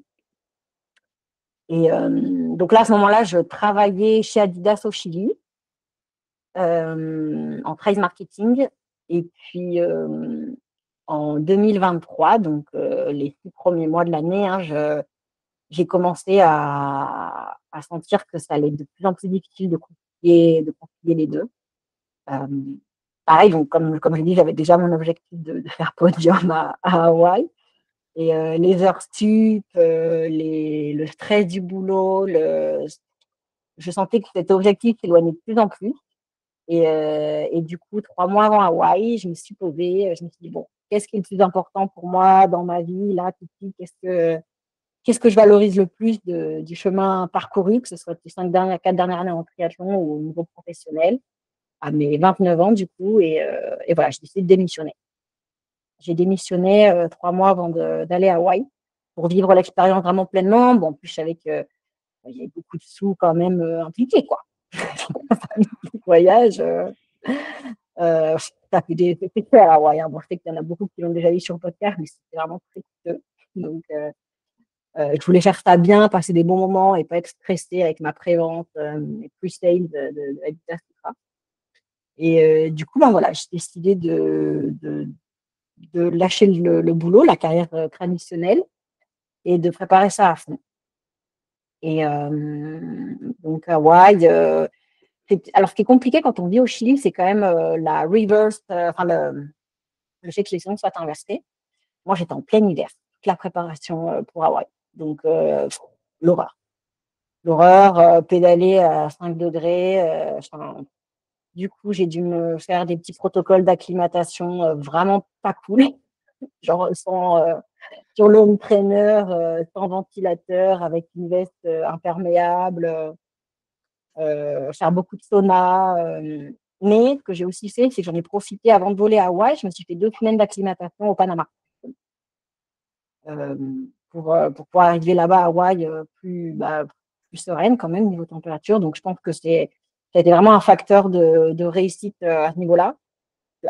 Et donc là, à ce moment-là, je travaillais chez Adidas au Chili en trade marketing. Et puis, en 2023, donc les 6 premiers mois de l'année, hein, j'ai commencé à sentir que ça allait être de plus en plus difficile de concilier les deux. Pareil, donc comme je dis, j'avais déjà mon objectif de faire podium à Hawaï. Et les heures sup, le stress du boulot, je sentais que cet objectif s'éloignait de plus en plus. Et du coup, 3 mois avant Hawaï, je me suis posée, je me suis dit, bon, qu'est-ce qui est le plus important pour moi dans ma vie, là, tout de suite, qu'est-ce que je valorise le plus du chemin parcouru, que ce soit les 4 dernières années en triathlon ou au niveau professionnel, à mes 29 ans, du coup, et voilà, j'ai décidé de démissionner. J'ai démissionné 3 mois avant d'aller à Hawaï pour vivre l'expérience vraiment pleinement. Bon, en plus, je savais qu'il y avait beaucoup de sous quand même impliqués, quoi. Voyage, ça fait c'est cher à Hawaï. Bon, je sais qu'il y en a beaucoup qui l'ont déjà vu sur le podcast, mais c'était vraiment très coûteux. Donc, je voulais faire ça bien, passer des bons moments et pas être stressée avec ma pré-vente et pre-sale de Adidas, tout ça. Et du coup, ben voilà, j'ai décidé de lâcher le boulot, la carrière traditionnelle, et de préparer ça à fond. Et donc, Hawaï, alors ce qui est compliqué quand on vit au Chili, c'est quand même la reverse, le fait que les saisons soient inversées. Moi, j'étais en plein hiver, toute la préparation pour Hawaï. Donc, l'horreur. L'horreur, pédaler à 5 degrés. Du coup, j'ai dû me faire des petits protocoles d'acclimatation vraiment pas cool. Genre sur le home trainer, sans ventilateur, avec une veste imperméable, faire beaucoup de sauna. Mais ce que j'ai aussi fait, c'est que j'en ai profité avant de voler à Hawaï. Je me suis fait 2 semaines d'acclimatation au Panama pour pouvoir arriver là-bas à Hawaï plus sereine quand même niveau température. Donc, je pense que ça a été vraiment un facteur de réussite à ce niveau-là.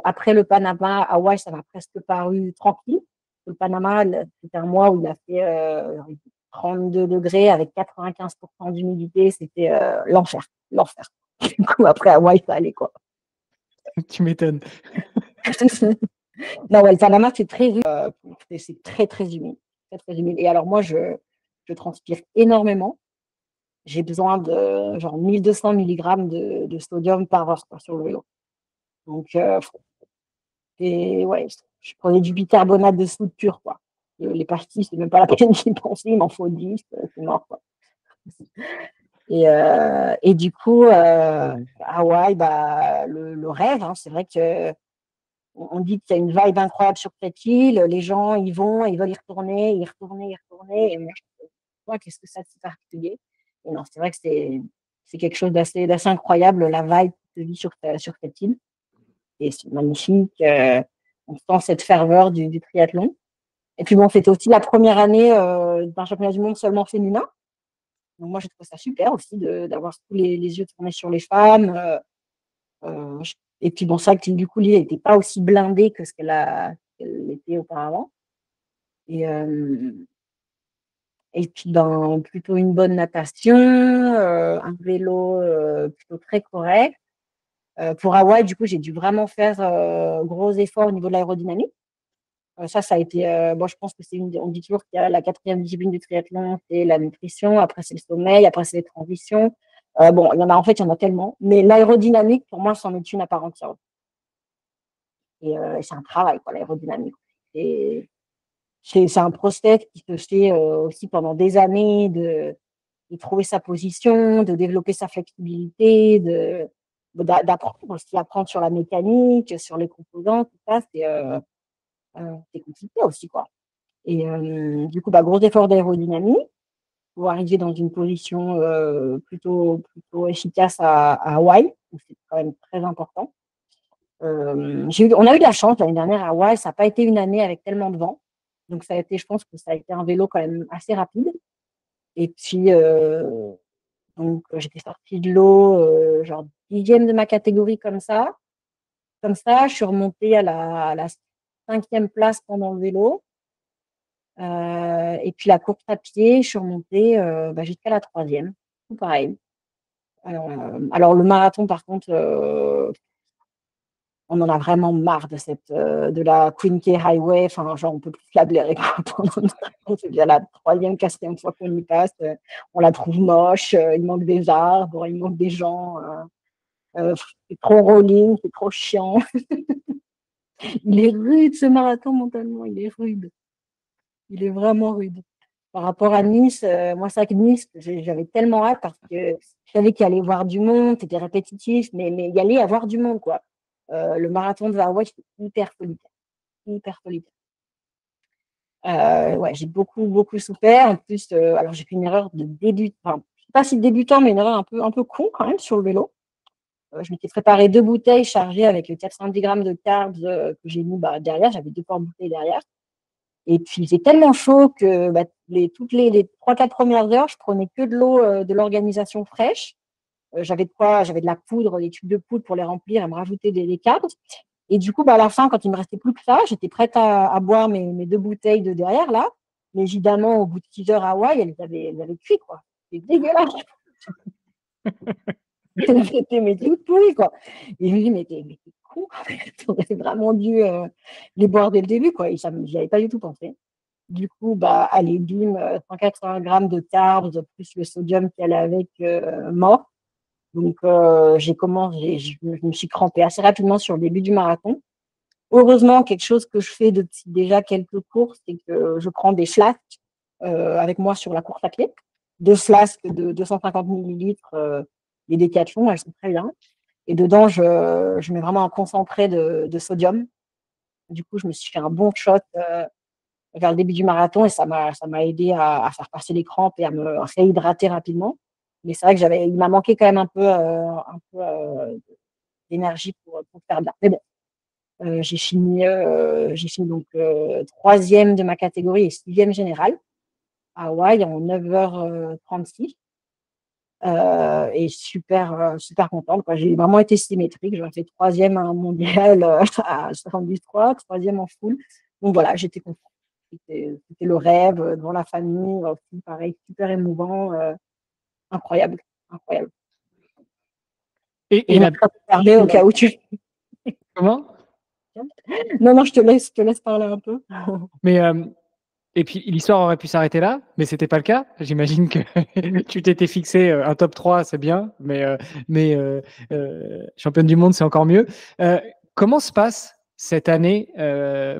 Après le Panama, Hawaï, ça m'a presque paru tranquille. Le Panama, c'était un mois où il a fait 32 degrés avec 95% d'humidité. C'était l'enfer. L'enfer. Du coup, après Hawaï, ça allait, quoi. Tu m'étonnes. Non, ouais, le Panama, c'est c'est très, très humide. Très, très humide. Et alors, moi, je transpire énormément. J'ai besoin de genre 1200 mg de sodium par heure sur le vélo. Donc, ouais, je prenais du bicarbonate de soude pur, quoi. Les pastilles, c'est même pas la peine d'y penser, il m'en faut 10, c'est mort, quoi. Et du coup, Hawaï, le rêve, hein, c'est vrai que on dit qu'il y a une vibe incroyable sur cette île, les gens y vont, ils veulent y retourner, et moi, qu'est-ce que ça c'est particulier. Et non, c'est vrai que c'est quelque chose d'assez incroyable, la vibe de vie sur cette île. Et c'est magnifique. On sent cette ferveur du triathlon. Et puis bon, c'était aussi la première année d'un championnat du monde seulement féminin. Donc moi, j'ai trouvé ça super aussi d'avoir tous les yeux tournés sur les femmes. Et puis bon, c'est vrai que du coup, l'île n'était pas aussi blindée que ce qu'elle était auparavant. Et, et puis, plutôt une bonne natation, un vélo plutôt très correct. Pour Hawaï, du coup, j'ai dû vraiment faire gros efforts au niveau de l'aérodynamique. Ça a été. Bon, je pense que on dit toujours qu'il y a la quatrième discipline du triathlon, c'est la nutrition. Après, c'est le sommeil. Après, c'est les transitions. Bon, il y en a tellement. Mais l'aérodynamique, pour moi, c'en est une à part entière. Et c'est un travail, quoi, l'aérodynamique. C'est un process qui se fait aussi pendant des années de trouver sa position, de développer sa flexibilité, d'apprendre aussi, apprendre sur la mécanique, sur les composants, tout ça, c'est compliqué aussi, quoi. Et du coup, gros effort d'aérodynamie pour arriver dans une position plutôt efficace à Hawaï, où c'est quand même très important. On a eu de la chance l'année dernière à Hawaï, ça n'a pas été une année avec tellement de vent. Donc, je pense que ça a été un vélo quand même assez rapide. Et puis, donc, j'étais sortie de l'eau, genre 10e de ma catégorie comme ça. Comme ça, je suis remontée à la 5e place pendant le vélo. Et puis, la course à pied, je suis remontée jusqu'à la 3e. Tout pareil. Alors, le marathon, par contre, on en a vraiment marre de la Queen K Highway. Enfin, genre, on peut plus la blairer. C'est déjà la 3e, 4e fois qu'on y passe. On la trouve moche. Il manque des arbres, il manque des gens. C'est trop rolling, c'est trop chiant. Il est rude, ce marathon, mentalement. Il est rude. Il est vraiment rude. Par rapport à Nice, moi, c'est vrai que Nice, j'avais tellement hâte parce que je savais qu'il allait y avoir du monde, c'était répétitif, mais il y allait y avoir du monde, quoi. Le marathon de Hawaï, c'était hyper solitaire. Hyper solitaire. Ouais, j'ai beaucoup, beaucoup souffert. En plus, alors j'ai fait une erreur de début, enfin, je sais pas si débutant, mais une erreur un peu con quand même sur le vélo. Je m'étais préparé 2 bouteilles chargées avec 90 grammes de carbs que j'ai mis derrière. J'avais 2 porte-bouteilles derrière. Et puis, c'est tellement chaud que toutes les 3-4 premières heures, je prenais que de l'eau de l'organisation fraîche. J'avais de la poudre, des tubes de poudre pour les remplir et me rajouter des carbs. Et du coup, à la fin, quand il me restait plus que ça, j'étais prête à boire mes 2 bouteilles de derrière, là. Mais évidemment, au bout de 6 heures à Hawaï, elles avaient cuit, quoi. C'est dégueulasse. C'était mais tout pourri, quoi. Et je me dis, mais t'es con, t'aurais vraiment dû les boire dès le début, quoi. Et j'y avais pas du tout pensé. Du coup, allez, bim, 180 grammes de carbs, plus le sodium qu'elle avait avec mort. Donc, je me suis crampée assez rapidement sur le début du marathon. Heureusement, quelque chose que je fais depuis déjà quelques courses, c'est que je prends des flasques avec moi sur la course à pied. 2 flasques de 250 millilitres, les Décathlon, elles sont très bien. Et dedans, je mets vraiment un concentré de sodium. Du coup, je me suis fait un bon shot vers le début du marathon et ça m'a aidé à faire passer les crampes et à me réhydrater rapidement. Mais c'est vrai que il m'a manqué quand même un peu d'énergie pour faire bien. Mais bon, j'ai fini donc 3e de ma catégorie et 6e générale à Hawaï en 9h36. Et super contente, quoi. J'ai vraiment été symétrique. J'aurais fait 3e à un mondial à 73, 3e en full. Donc voilà, j'étais contente. C'était le rêve devant la famille, aussi, pareil, super émouvant, incroyable, incroyable. Et je la... parler au cas où tu. Comment? Non, je te laisse parler un peu. Mais et puis l'histoire aurait pu s'arrêter là, mais c'était pas le cas. J'imagine que tu t'étais fixé un top 3, c'est bien, mais championne du monde, c'est encore mieux. Comment se passe cette année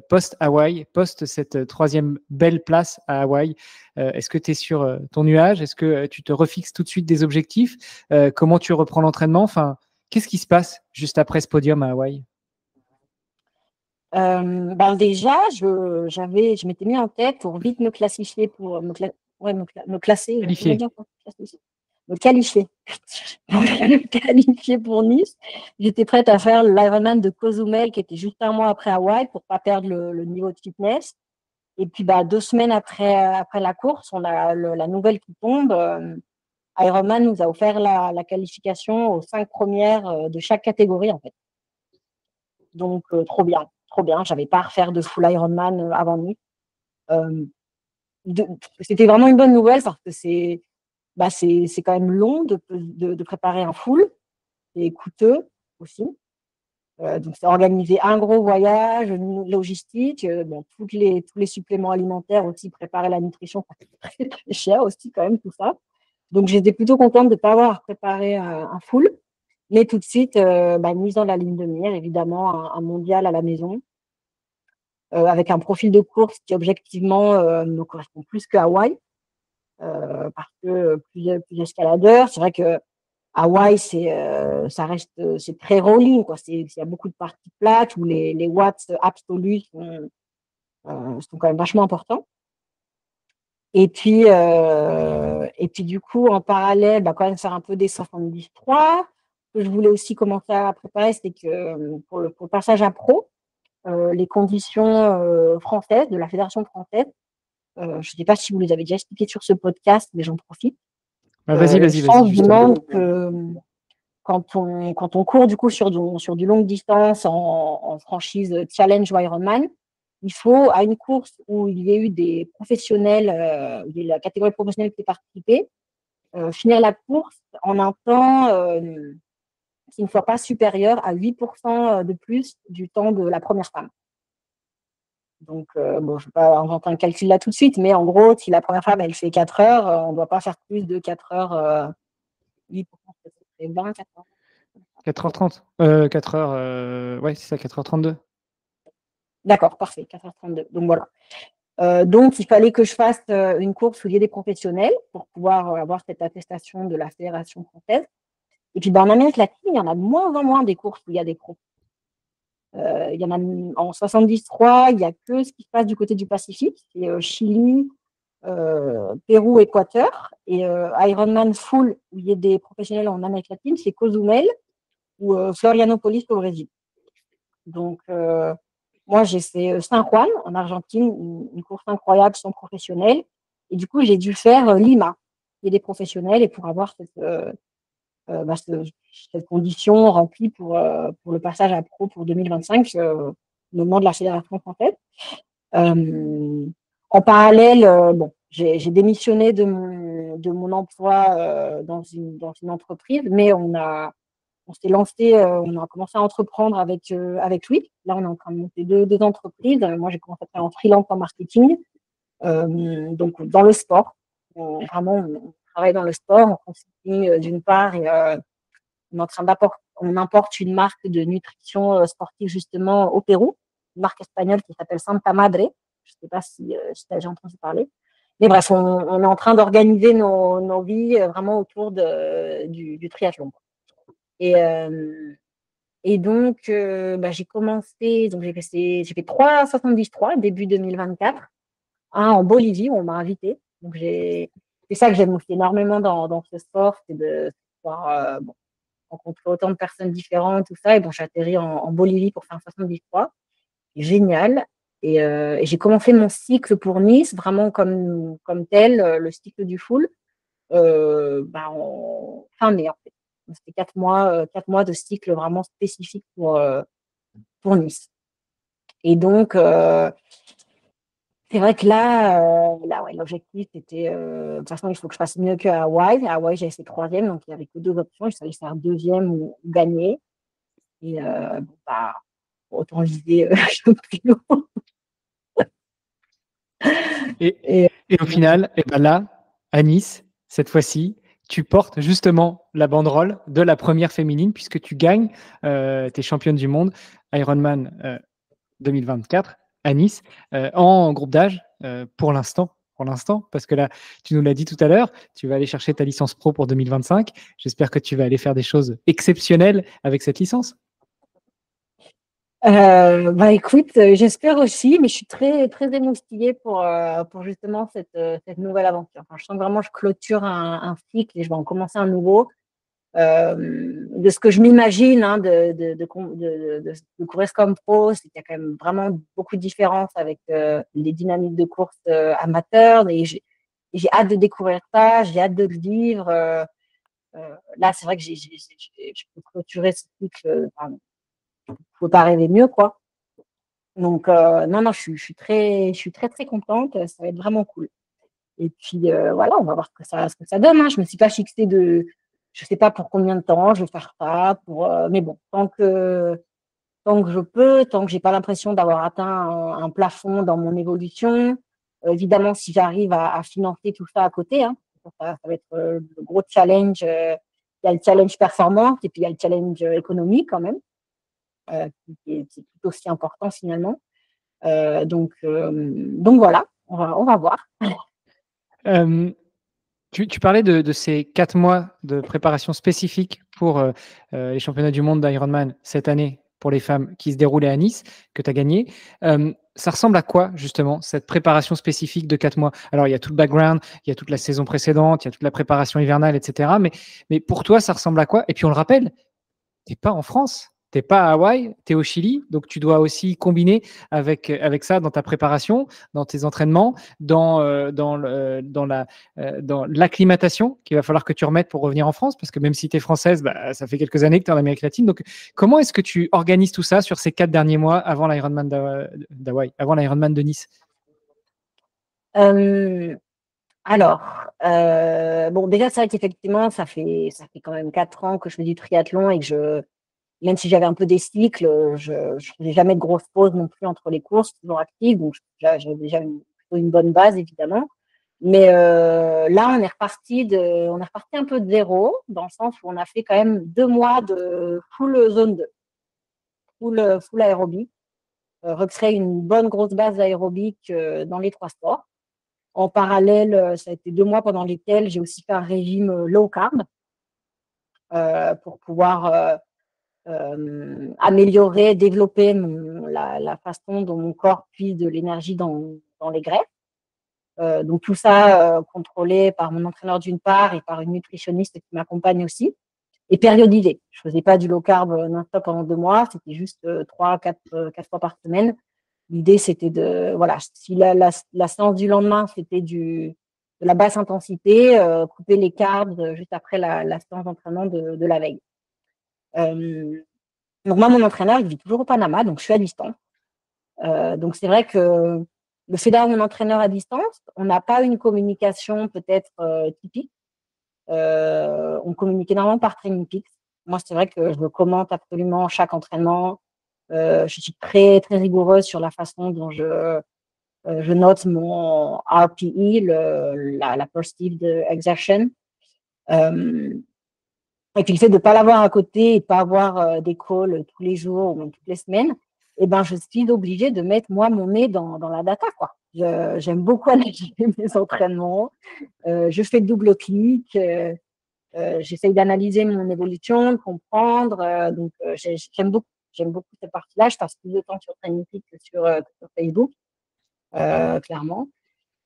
post-Hawaï, post cette 3e belle place à Hawaï? Est-ce que tu es sur ton nuage? Est-ce que tu te refixes tout de suite des objectifs? Comment tu reprends l'entraînement? Enfin, qu'est-ce qui se passe juste après ce podium à Hawaï? Déjà, je m'étais mis en tête pour vite me classifier pour me classer, Qualifié. me qualifier. Me qualifier pour Nice. J'étais prête à faire l'Ironman de Cozumel qui était juste un mois après Hawaï pour pas perdre le niveau de fitness. Et puis 2 semaines après la course, on a la nouvelle qui tombe. Ironman nous a offert la qualification aux 5 premières de chaque catégorie, en fait. Donc, trop bien, trop bien. Je n'avais pas à refaire de full Ironman avant Nice. Euh, C'était vraiment une bonne nouvelle parce que c'est quand même long de préparer un full. C'est coûteux aussi. Donc, c'est organiser un gros voyage, une logistique, tous les suppléments alimentaires aussi, préparer la nutrition, ça coûte très, très cher aussi quand même tout ça. Donc, j'étais plutôt contente de ne pas avoir préparé un full, mais tout de suite, mise dans la ligne de mire, évidemment, un mondial à la maison, avec un profil de course qui objectivement me correspond plus que Hawaï, parce que plus escaladeur. C'est vrai que Hawaï, c'est très rolling, quoi. Il y a beaucoup de parties plates où les watts absolus sont quand même vachement importants. Et puis du coup, en parallèle, quand même faire un peu des 73. Ce que je voulais aussi commencer à préparer, c'est que pour le passage à pro, les conditions françaises, de la Fédération française, je ne sais pas si vous les avez déjà expliquées sur ce podcast, mais j'en profite. Vas-y, justement. Demande que quand on court du coup sur du longue distance en franchise challenge ou Ironman, il faut, à une course où il y a eu des professionnels, où il y a la catégorie professionnelle qui est participée, finir la course en un temps qui ne soit pas supérieur à 8% de plus du temps de la première femme. Donc, je ne vais pas inventer un calcul là tout de suite, mais en gros, si la première femme, elle fait 4 heures, on ne doit pas faire plus de 4 heures, 8%, c'est 20, 4 heures. 4h30. 4h, ouais, c'est ça, 4h32. D'accord, parfait, 4h32. Donc, voilà. Donc, il fallait que je fasse une course où il y ait des professionnels pour pouvoir avoir cette attestation de la Fédération française. Et puis, en Amérique latine, il y en a de moins en moins des courses où il y a des pros. Il y en a en 73, il n'y a que ce qui se passe du côté du Pacifique, c'est Chili, Pérou, Équateur. Et Ironman Full, où il y a des professionnels en Amérique latine, c'est Cozumel ou Florianopolis au Brésil. Donc, moi, j'ai fait San Juan en Argentine, une course incroyable sans professionnels. Et du coup, j'ai dû faire Lima, il y a des professionnels, et pour avoir cette condition remplie pour le passage à pro pour 2025, au moment de la Fédération française. En parallèle, j'ai démissionné de mon emploi dans une entreprise, mais on s'est lancé, on a commencé à entreprendre avec lui. Là, on est en train de monter deux entreprises. Moi, j'ai commencé à faire en freelance en marketing, donc dans le sport. Vraiment, on travaille dans le sport, en consulting d'une part, et on importe une marque de nutrition sportive justement au Pérou, une marque espagnole qui s'appelle Santa Madre. Je ne sais pas si tu as déjà entendu parler. Mais bref, on est en train d'organiser nos vies vraiment autour du triathlon. Et donc, j'ai commencé, donc j'ai fait 3,73 début 2024, en Bolivie où on m'a invité. Donc, c'est ça que j'aime aussi énormément dans ce sport, c'est de pouvoir rencontrer autant de personnes différentes, tout ça. Et j'ai atterri en Bolivie pour faire un 73. Génial. Et j'ai commencé mon cycle pour Nice, vraiment comme tel, le cycle du full, en fin mai, en fait. C'était 4 mois de cycle vraiment spécifique pour Nice. Et donc, c'est vrai que là ouais, l'objectif, c'était, de toute façon, il faut que je fasse mieux qu'à Hawaï. À Hawaï, j'avais fait 3e, donc il n'y avait que 2 options. Il fallait faire 2e ou gagner. Et autant viser le plus haut. Et au final, là, à Nice, cette fois-ci, tu portes justement la banderole de la première féminine puisque tu gagnes, tu es championne du monde Ironman 2024 à Nice en groupe d'âge pour l'instant, parce que là, tu nous l'as dit tout à l'heure, tu vas aller chercher ta licence pro pour 2025. J'espère que tu vas aller faire des choses exceptionnelles avec cette licence. Écoute, j'espère aussi, mais je suis très, très émoustillée pour justement cette nouvelle aventure. Enfin, je sens que vraiment je clôture un cycle et je vais en commencer un nouveau. De ce que je m'imagine de courir comme pro, c'est qu'il y a quand même vraiment beaucoup de différences avec les dynamiques de course amateurs. Et j'ai hâte de découvrir ça, j'ai hâte de le vivre. Là, c'est vrai que je peux clôturer ce cycle. Je ne peux pas rêver mieux, quoi. Donc, non, je suis très, très contente. Ça va être vraiment cool. Et puis, voilà, on va voir ce que ça donne. Hein. Je ne me suis pas fixée je ne sais pas pour combien de temps je vais faire ça. Mais bon, tant que je peux, tant que j'ai pas l'impression d'avoir atteint un plafond dans mon évolution. Évidemment, si j'arrive à financer tout ça à côté, hein, ça va être le gros challenge. Il y a le challenge performance et puis il y a le challenge économique quand même, qui est tout aussi important finalement. Donc voilà, on va voir. Euh, tu parlais de ces 4 mois de préparation spécifique pour les championnats du monde d'Ironman cette année pour les femmes qui se déroulaient à Nice, que tu as gagné. Ça ressemble à quoi, justement, cette préparation spécifique de 4 mois? Alors, il y a tout le background, il y a toute la saison précédente, il y a toute la préparation hivernale, etc. Mais pour toi, ça ressemble à quoi? Et puis, on le rappelle, tu n'es pas en France, tu n'es pas à Hawaï, tu es au Chili, donc tu dois aussi combiner avec ça dans ta préparation, dans tes entraînements, dans l'acclimatation qu'il va falloir que tu remettes pour revenir en France, parce que même si tu es française, ça fait quelques années que tu es en Amérique latine. Donc, comment est-ce que tu organises tout ça sur ces 4 derniers mois avant l'Ironman d'Hawaï, avant l'Ironman de Nice? Alors, bon, déjà, c'est vrai qu'effectivement, ça fait quand même 4 ans que je fais du triathlon et que même si j'avais un peu des cycles, je ne faisais jamais de grosses pauses non plus entre les courses, toujours active. Donc, j'avais déjà une bonne base, évidemment. Mais là, on est reparti un peu de zéro, dans le sens où on a fait quand même 2 mois de full zone 2, full aérobic, recréer une bonne grosse base aérobique dans les 3 sports. En parallèle, ça a été 2 mois pendant lesquels j'ai aussi fait un régime low carb pour pouvoir améliorer, développer la façon dont mon corps puise de l'énergie dans les graisses. Donc tout ça contrôlé par mon entraîneur d'une part et par une nutritionniste qui m'accompagne aussi. Et périodisé. Je ne faisais pas du low carb non-stop pendant 2 mois, c'était juste 3-4 fois par semaine. L'idée, c'était si la séance du lendemain, c'était de la basse intensité, couper les carbs juste après la séance d'entraînement de la veille. Donc moi, mon entraîneur, il vit toujours au Panama, donc je suis à distance. Donc c'est vrai que le fait d'avoir mon entraîneur à distance, on n'a pas une communication peut-être typique. On communique énormément par TrainingPeaks. Moi, c'est vrai que je commente absolument chaque entraînement. Je suis très, très rigoureuse sur la façon dont je note mon RPE, la perceived exertion. Et puis le fait de ne pas l'avoir à côté et de ne pas avoir des calls tous les jours ou même toutes les semaines, je suis obligée de mettre moi mon nez dans la data, quoi. J'aime beaucoup analyser mes entraînements. Je fais double clic. J'essaye d'analyser mon évolution, de comprendre. Donc j'aime beaucoup cette partie-là. Je passe plus de temps sur TrainingPeaks que sur Facebook, clairement.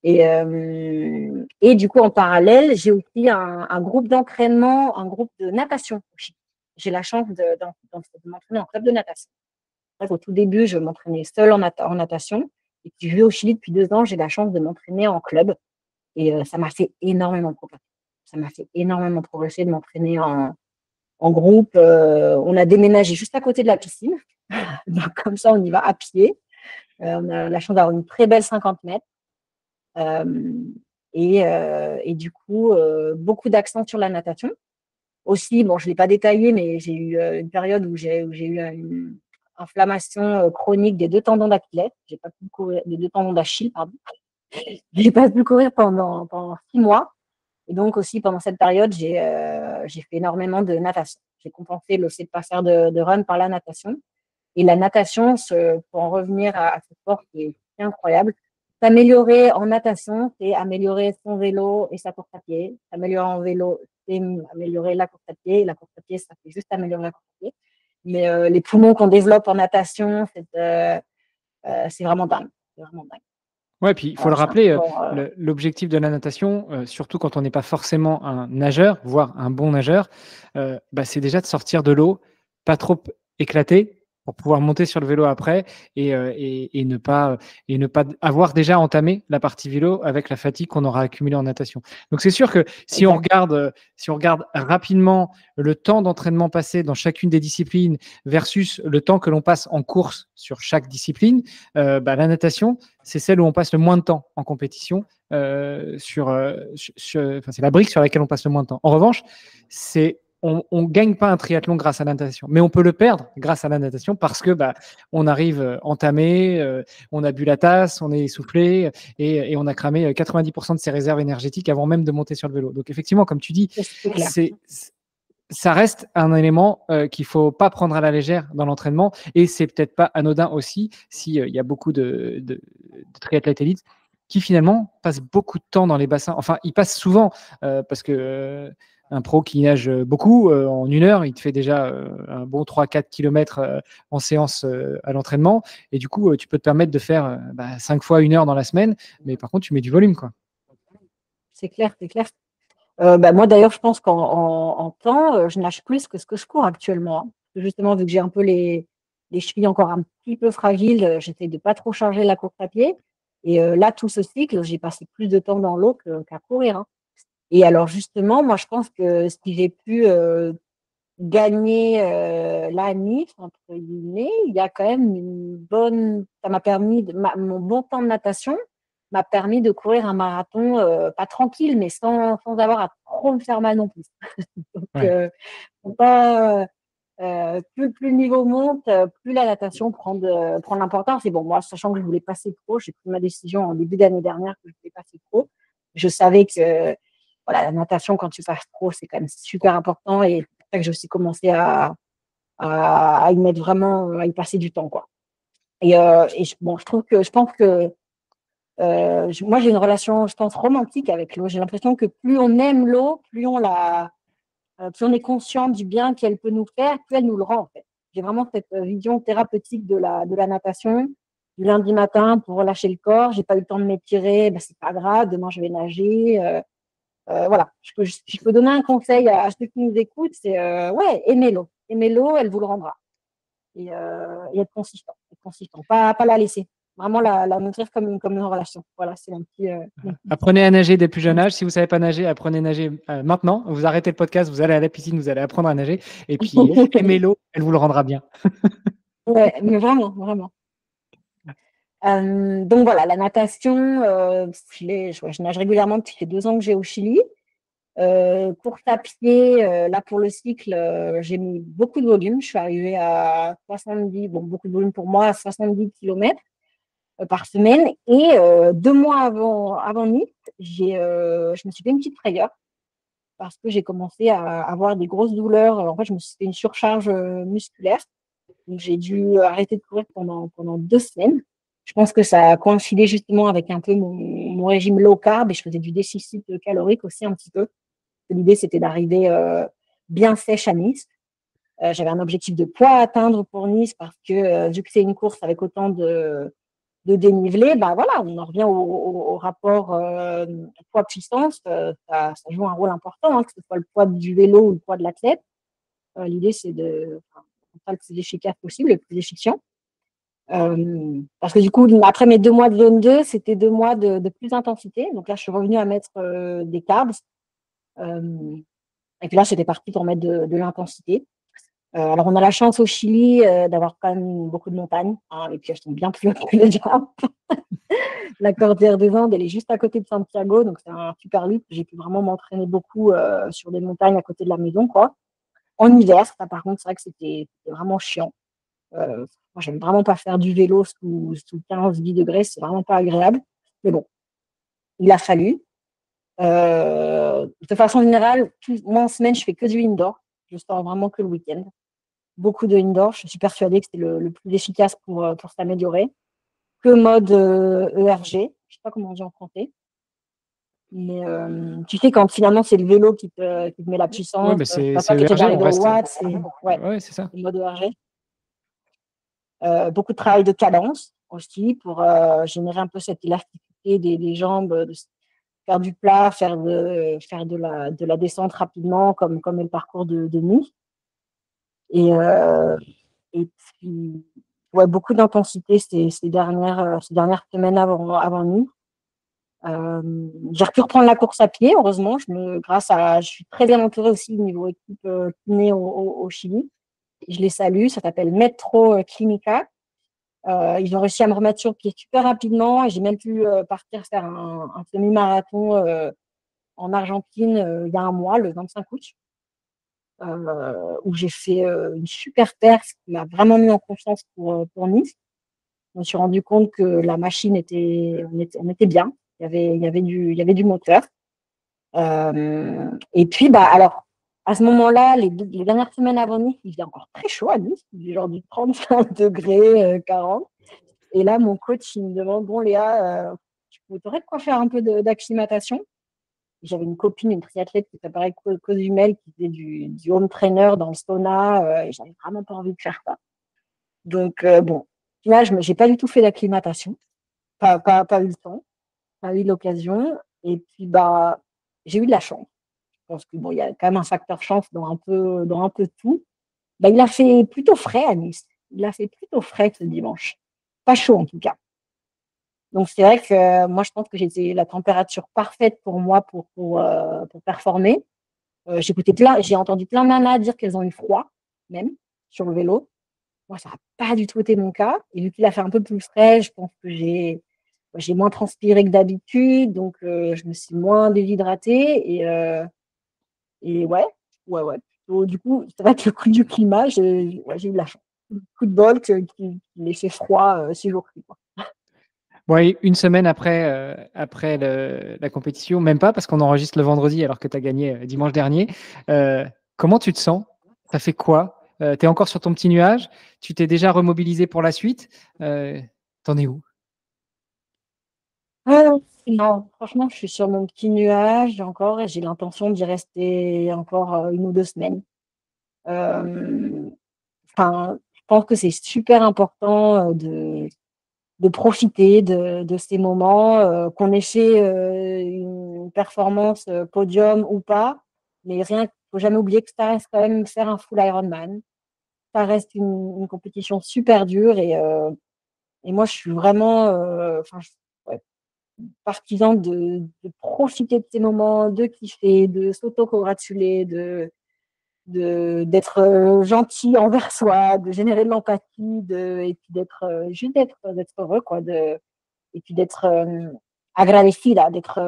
Et du coup, en parallèle, j'ai aussi un groupe d'entraînement, un groupe de natation. J'ai la chance de m'entraîner en club de natation. Au tout début, je m'entraînais seule en natation. Et puis, je vis au Chili depuis 2 ans. J'ai la chance de m'entraîner en club. Et ça m'a fait énormément progresser. Ça m'a fait énormément progresser de m'entraîner en groupe. On a déménagé juste à côté de la piscine. Donc, comme ça, on y va à pied. On a la chance d'avoir une très belle 50 mètres. Et du coup, beaucoup d'accent sur la natation. Aussi, bon, je ne l'ai pas détaillé, mais j'ai eu une période où j'ai eu une inflammation chronique des 2 tendons d'Achille. J'ai pas pu courir, des 2 tendons d'Achille, pardon. J'ai pas pu courir pendant 6 mois. Et donc aussi, pendant cette période, j'ai fait énormément de natation. J'ai compensé le fait de ne pas faire de run par la natation. Et la natation, pour en revenir à ce sport qui est incroyable, s'améliorer en natation, c'est améliorer son vélo et sa course à pied. S'améliorer en vélo, c'est améliorer la course à pied. Et la course à pied, ça fait juste améliorer la course à pied. Mais les poumons qu'on développe en natation, c'est vraiment dingue. C'est vraiment dingue. Ouais, puis il faut le rappeler, l'objectif de la natation, surtout quand on n'est pas forcément un nageur, voire un bon nageur, c'est déjà de sortir de l'eau, pas trop éclaté, pour pouvoir monter sur le vélo après et ne pas avoir déjà entamé la partie vélo avec la fatigue qu'on aura accumulée en natation. Donc c'est sûr que si on regarde rapidement le temps d'entraînement passé dans chacune des disciplines versus le temps que l'on passe en course sur chaque discipline, la natation, c'est celle où on passe le moins de temps en compétition. C'est la brique sur laquelle on passe le moins de temps. En revanche, on ne gagne pas un triathlon grâce à la natation, mais on peut le perdre grâce à la natation parce que on arrive entamé, on a bu la tasse, on est essoufflé et on a cramé 90% de ses réserves énergétiques avant même de monter sur le vélo. Donc effectivement, comme tu dis, ça reste un élément qu'il ne faut pas prendre à la légère dans l'entraînement et c'est peut-être pas anodin aussi s'il y a beaucoup de triathlètes élites qui finalement passent beaucoup de temps dans les bassins. Enfin, ils passent souvent parce que un pro qui nage beaucoup, en 1 heure, il te fait déjà un bon 3-4 km en séance à l'entraînement. Et du coup, tu peux te permettre de faire 5 fois 1 heure dans la semaine. Mais par contre, tu mets du volume, quoi. C'est clair, c'est clair. Moi, d'ailleurs, je pense qu'en temps, je nage plus que ce que je cours actuellement. Hein. Justement, vu que j'ai un peu les chevilles encore un petit peu fragiles, j'essaie de pas trop charger la course à pied. Et là, tout ce cycle, j'ai passé plus de temps dans l'eau qu'à courir. Hein. Et alors, justement, moi, je pense que ce que j'ai pu gagner là à Nice, entre guillemets, il y a quand même une bonne. Ça m'a permis, mon bon temps de natation m'a permis de courir un marathon, pas tranquille, mais sans avoir à trop me faire mal non plus. Donc, faut pas, plus le niveau monte, plus la natation prend de l'importance. Et bon, moi, sachant que je voulais passer pro, j'ai pris ma décision en début d'année dernière que je voulais passer pro. Je savais que voilà, la natation, quand tu passes pro, c'est quand même super important. Et c'est pour ça que j'ai aussi commencé à y mettre vraiment, à y passer du temps, quoi. Je pense que moi, j'ai une relation, je pense, romantique avec l'eau. J'ai l'impression que plus on aime l'eau, plus on est conscient du bien qu'elle peut nous faire, plus elle nous le rend, en fait. J'ai vraiment cette vision thérapeutique de la natation. Du lundi matin, pour relâcher le corps, j'ai pas eu le temps de m'étirer, c'est pas grave, demain je vais nager. Voilà, si je peux donner un conseil à ceux qui nous écoutent, c'est aimez l'eau. Aimez l'eau, elle vous le rendra. Et être consistant. Pas la laisser. Vraiment la nutrir comme une relation. Voilà, c'est un petit. Apprenez à nager dès plus jeune âge. Si vous ne savez pas nager, apprenez à nager maintenant. Vous arrêtez le podcast, vous allez à la piscine, vous allez apprendre à nager. Et puis, aimez l'eau, elle vous le rendra bien. Ouais, mais vraiment, vraiment. Donc voilà, la natation, je nage régulièrement depuis les 2 ans que j'ai au Chili. Course à pied, là pour le cycle, j'ai mis beaucoup de volume. Je suis arrivée à 70, bon, beaucoup de volume pour moi, à 70 km par semaine. Et 2 mois avant Nice, je me suis fait une petite frayeur parce que j'ai commencé à avoir des grosses douleurs. En fait, je me suis fait une surcharge musculaire. Donc, j'ai dû arrêter de courir pendant 2 semaines. Je pense que ça a coïncidé justement avec un peu mon régime low carb et je faisais du déficit calorique aussi un petit peu. L'idée, c'était d'arriver bien sèche à Nice. J'avais un objectif de poids à atteindre pour Nice parce que vu que c'est une course avec autant de dénivelé, voilà, on en revient au rapport poids-puissance. Ça joue un rôle important, hein, que ce soit le poids du vélo ou le poids de l'athlète. L'idée, c'est de faire le plus efficace possible, le plus efficient. Parce que du coup, après mes 2 mois de zone 2, c'était 2 mois de plus intensité. Donc là, je suis revenue à mettre des carbs. Et puis là, c'était parti pour mettre de l'intensité. Alors, on a la chance au Chili d'avoir quand même beaucoup de montagnes. Hein, et puis, elles sont bien plus hautes que le Jap. La Cordillère des Andes, elle est juste à côté de Santiago. Donc, c'est un super luxe. J'ai pu vraiment m'entraîner beaucoup sur des montagnes à côté de la maison, quoi. En hiver, ça, par contre, c'est vrai que c'était vraiment chiant. Moi, j'aime vraiment pas faire du vélo sous 15-10 degrés. C'est vraiment pas agréable. Mais bon, il a fallu. De façon générale, moi, en semaine, je fais que du indoor. Je sors vraiment que le week-end. Beaucoup de indoor. Je suis persuadée que c'est le plus efficace pour s'améliorer. Que mode ERG. Je ne sais pas comment on dit en français. Mais tu sais, quand finalement, c'est le vélo qui te met la puissance. Oui, mais c'est pas qui est ERG, on arrivé au reste. watt. Ouais, c'est ça. Le mode ERG. Beaucoup de travail de cadence aussi pour générer un peu cette élasticité des jambes, de faire du plat, faire de la descente rapidement, comme est le parcours de Nice. Et Et puis, ouais, beaucoup d'intensité ces dernières semaines avant Nice. J'ai pu reprendre la course à pied, heureusement. Je suis très bien entourée aussi au niveau équipe kiné au Chili. Je les salue, ça s'appelle Metro Clinica. Ils ont réussi à me remettre sur pied super rapidement et j'ai même pu partir faire un semi-marathon en Argentine il y a un mois, le 25 août, où j'ai fait une super perf qui m'a vraiment mis en confiance pour Nice. Je me suis rendu compte que la machine on était bien. Il y avait du moteur. Et puis, bah, alors, à ce moment-là, les dernières semaines avant Nice, il faisait encore très chaud à Nice, il faisait genre du 35 degrés, 40. Et là, mon coach, il me demande, bon, Léa, tu aurais de quoi faire un peu d'acclimatation? J'avais une copine, une triathlète qui s'appelait Cozumel, qui faisait du home trainer dans le sauna, et j'avais vraiment pas envie de faire ça. Donc, bon, au final, je n'ai pas du tout fait d'acclimatation, pas eu le temps, pas eu l'occasion. Et puis, bah, j'ai eu de la chance. Je pense que bon, il y a quand même un facteur chance dans un peu tout. Bah, il a fait plutôt frais à Nice. Il a fait plutôt frais ce dimanche. Pas chaud en tout cas. Donc c'est vrai que moi je pense que j'ai la température parfaite pour moi pour performer. J'ai entendu plein de nanas dire qu'elles ont eu froid même sur le vélo. Moi ça n'a pas du tout été mon cas. Et vu qu'il a fait un peu plus frais, je pense que j'ai moins transpiré que d'habitude, donc je me suis moins déshydratée et ouais. Donc, du coup, c'est vrai que le coup du climat, j'ai eu de la chance. Coup de bol qu'il ait fait froid 6 jours. Ouais, une semaine après la compétition, même pas parce qu'on enregistre le vendredi alors que tu as gagné dimanche dernier. Comment tu te sens? Ça fait quoi? Tu es encore sur ton petit nuage? Tu t'es déjà remobilisé pour la suite? T'en es où? Ah non, franchement, je suis sur mon petit nuage encore et j'ai l'intention d'y rester encore 1 ou 2 semaines. Euh, Enfin, je pense que c'est super important de profiter de ces moments, qu'on ait fait une performance podium ou pas, mais rien, faut jamais oublier que ça reste quand même faire un full Ironman. Ça reste une compétition super dure et moi, je suis vraiment, ouais, partisan de profiter de ces moments, de kiffer, de s'auto-congratuler, d'être gentil envers soi, de générer de l'empathie, et puis juste d'être heureux, quoi, et puis d'être agradecida, d'être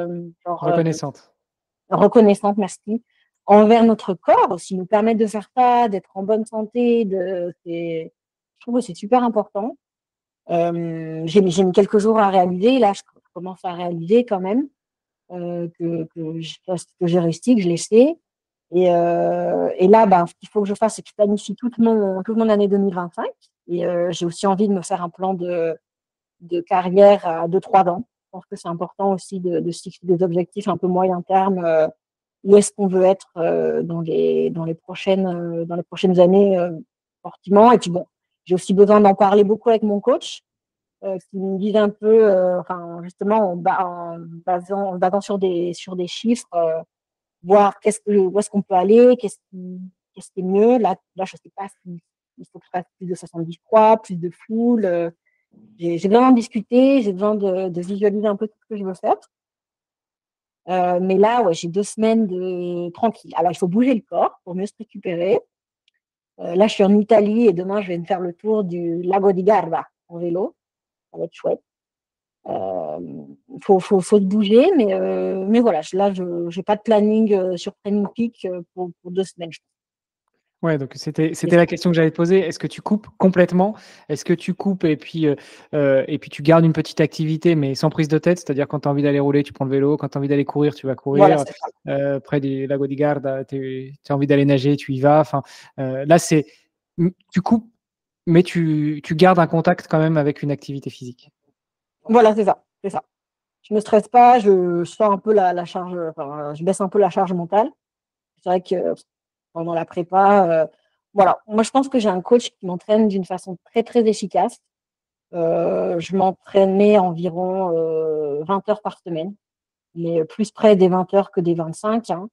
Reconnaissante. reconnaissante, merci, envers notre corps aussi, nous permettre de faire ça, d'être en bonne santé, je trouve que c'est super important. J'ai mis quelques jours à réaliser, là je commence à réaliser quand même que j'ai réussi, que je l'ai fait. Et là, bah, ce qu'il faut que je fasse, c'est que je planifie toute mon année 2025. Et j'ai aussi envie de me faire un plan de carrière à 2-3 ans. Je pense que c'est important aussi de se fixer des objectifs un peu moyen terme. Où est-ce qu'on veut être dans les prochaines années sportivement. Et puis bon, j'ai aussi besoin d'en parler beaucoup avec mon coach, qui me disent un peu, enfin, justement, en basant sur des chiffres, voir où est-ce qu'on peut aller, qu'est-ce qui est mieux. Là je ne sais pas s'il faut que je fasse plus de 73, plus de full. J'ai besoin d'en discuter, j'ai besoin de visualiser un peu tout ce que je veux faire. Mais là, ouais, j'ai 2 semaines de tranquille. Alors, il faut bouger le corps pour mieux se récupérer. Là, je suis en Italie et demain, je vais me faire le tour du Lago di Garda en vélo. Ça va être chouette. Faut se bouger, mais voilà, là, je n'ai pas de planning sur Training Peak pour 2 semaines. Ouais, donc c'était la question que j'allais te poser. Est-ce que tu coupes complètement? Est-ce que tu coupes et puis tu gardes une petite activité, mais sans prise de tête? C'est-à-dire quand tu as envie d'aller rouler, tu prends le vélo, quand tu as envie d'aller courir, tu vas Voilà, courir. c'est ça. Près du lago di Garda, tu as envie d'aller nager, tu y vas. Enfin, là, tu coupes, mais tu gardes un contact quand même avec une activité physique. Voilà, c'est ça. C'est ça. Je ne me stresse pas, je sens un peu la charge, enfin, je baisse un peu la charge mentale. C'est vrai que pendant la prépa, voilà. Moi, je pense que j'ai un coach qui m'entraîne d'une façon très, très efficace. Je m'entraînais environ 20 heures par semaine, mais plus près des 20 heures que des 25, hein.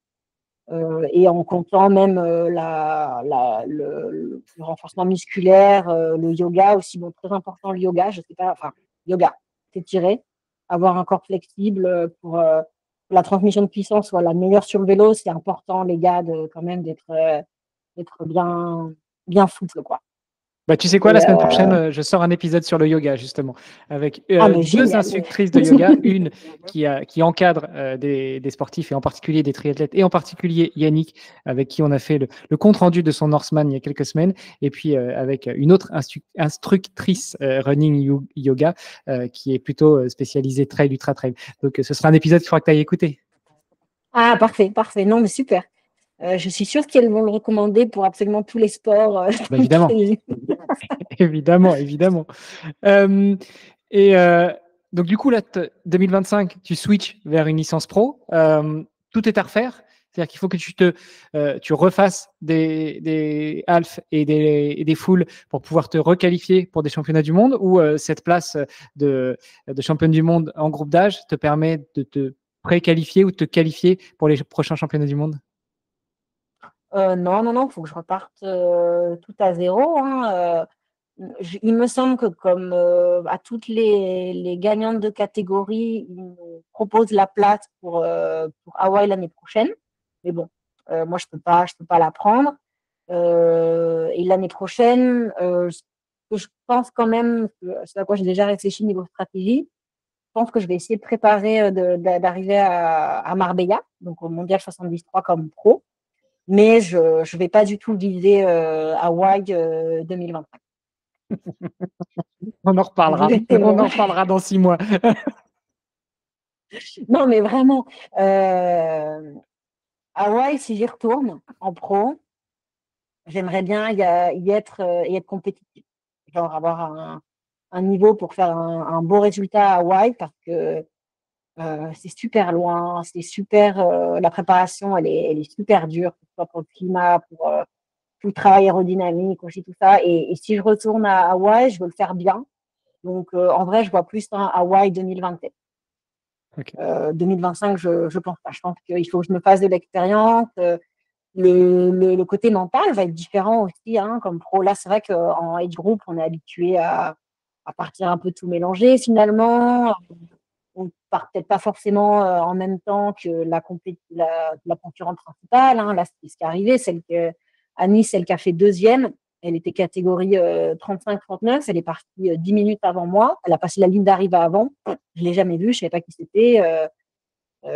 Et en comptant même le renforcement musculaire, le yoga aussi, bon, très important le yoga, je sais pas, enfin, yoga, s'étirer, avoir un corps flexible pour que la transmission de puissance soit la meilleure sur le vélo, c'est important, les gars, quand même d'être bien souple, quoi. Bah, tu sais quoi, Et, la semaine prochaine, je sors un épisode sur le yoga, justement, avec mais 2 génial. instructrices de yoga, une qui encadre des sportifs et en particulier des triathlètes, et en particulier Yannick, avec qui on a fait le compte-rendu de son Norseman il y a quelques semaines, et puis avec une autre instructrice running yoga qui est plutôt spécialisée trail, ultra trail. Donc ce sera un épisode qu'il faudra que tu ailles écouter. Ah, parfait, parfait. Non, mais super. Je suis sûre qu'elles vont le recommander pour absolument tous les sports. Bah, évidemment. Évidemment, évidemment. Et donc, du coup, là, 2025, tu switches vers une licence pro. Tout est à refaire. C'est-à-dire qu'il faut que tu refasses des halfs et des fulls pour pouvoir te requalifier pour des championnats du monde, ou cette place de championne du monde en groupe d'âge te permet de te pré-qualifier ou de te qualifier pour les prochains championnats du monde? Non, non, non, il faut que je reparte tout à zéro, hein. Il me semble que comme à toutes les gagnantes de catégorie, ils nous proposent la place pour Hawaï l'année prochaine. Mais bon, moi, je peux pas la prendre. Et l'année prochaine, ce que je pense quand même, c'est à quoi j'ai déjà réfléchi niveau stratégie, je pense que je vais essayer de préparer d'arriver à Marbella, donc au Mondial 73 comme pro. Mais je ne vais pas du tout viser Hawaï 2025. On en reparlera. On en reparlera dans 6 mois. Non, mais vraiment, Hawaï, si j'y retourne en pro, j'aimerais bien y être compétitif. Genre avoir un niveau pour faire un beau résultat à Hawaï parce que c'est super loin, c'est super. La préparation, elle est super dure, que ce soit pour le climat, pour tout le travail aérodynamique aussi, tout ça. Et si je retourne à Hawaï, je veux le faire bien. Donc, en vrai, je vois plus un Hawaï 2027. Okay. 2025, je pense pas. Je pense qu'il faut que je me fasse de l'expérience. Le côté mental va être différent aussi, hein, comme pro. Là, c'est vrai qu'en age group, on est habitué à partir un peu tout mélanger finalement. On part peut-être pas forcément en même temps que la concurrente principale, hein. Là, c'est ce qui est arrivé. À Nice, celle qui a fait deuxième, elle était catégorie 35-39. Elle est partie 10 minutes avant moi. Elle a passé la ligne d'arrivée avant. Je ne l'ai jamais vue. Je ne savais pas qui c'était.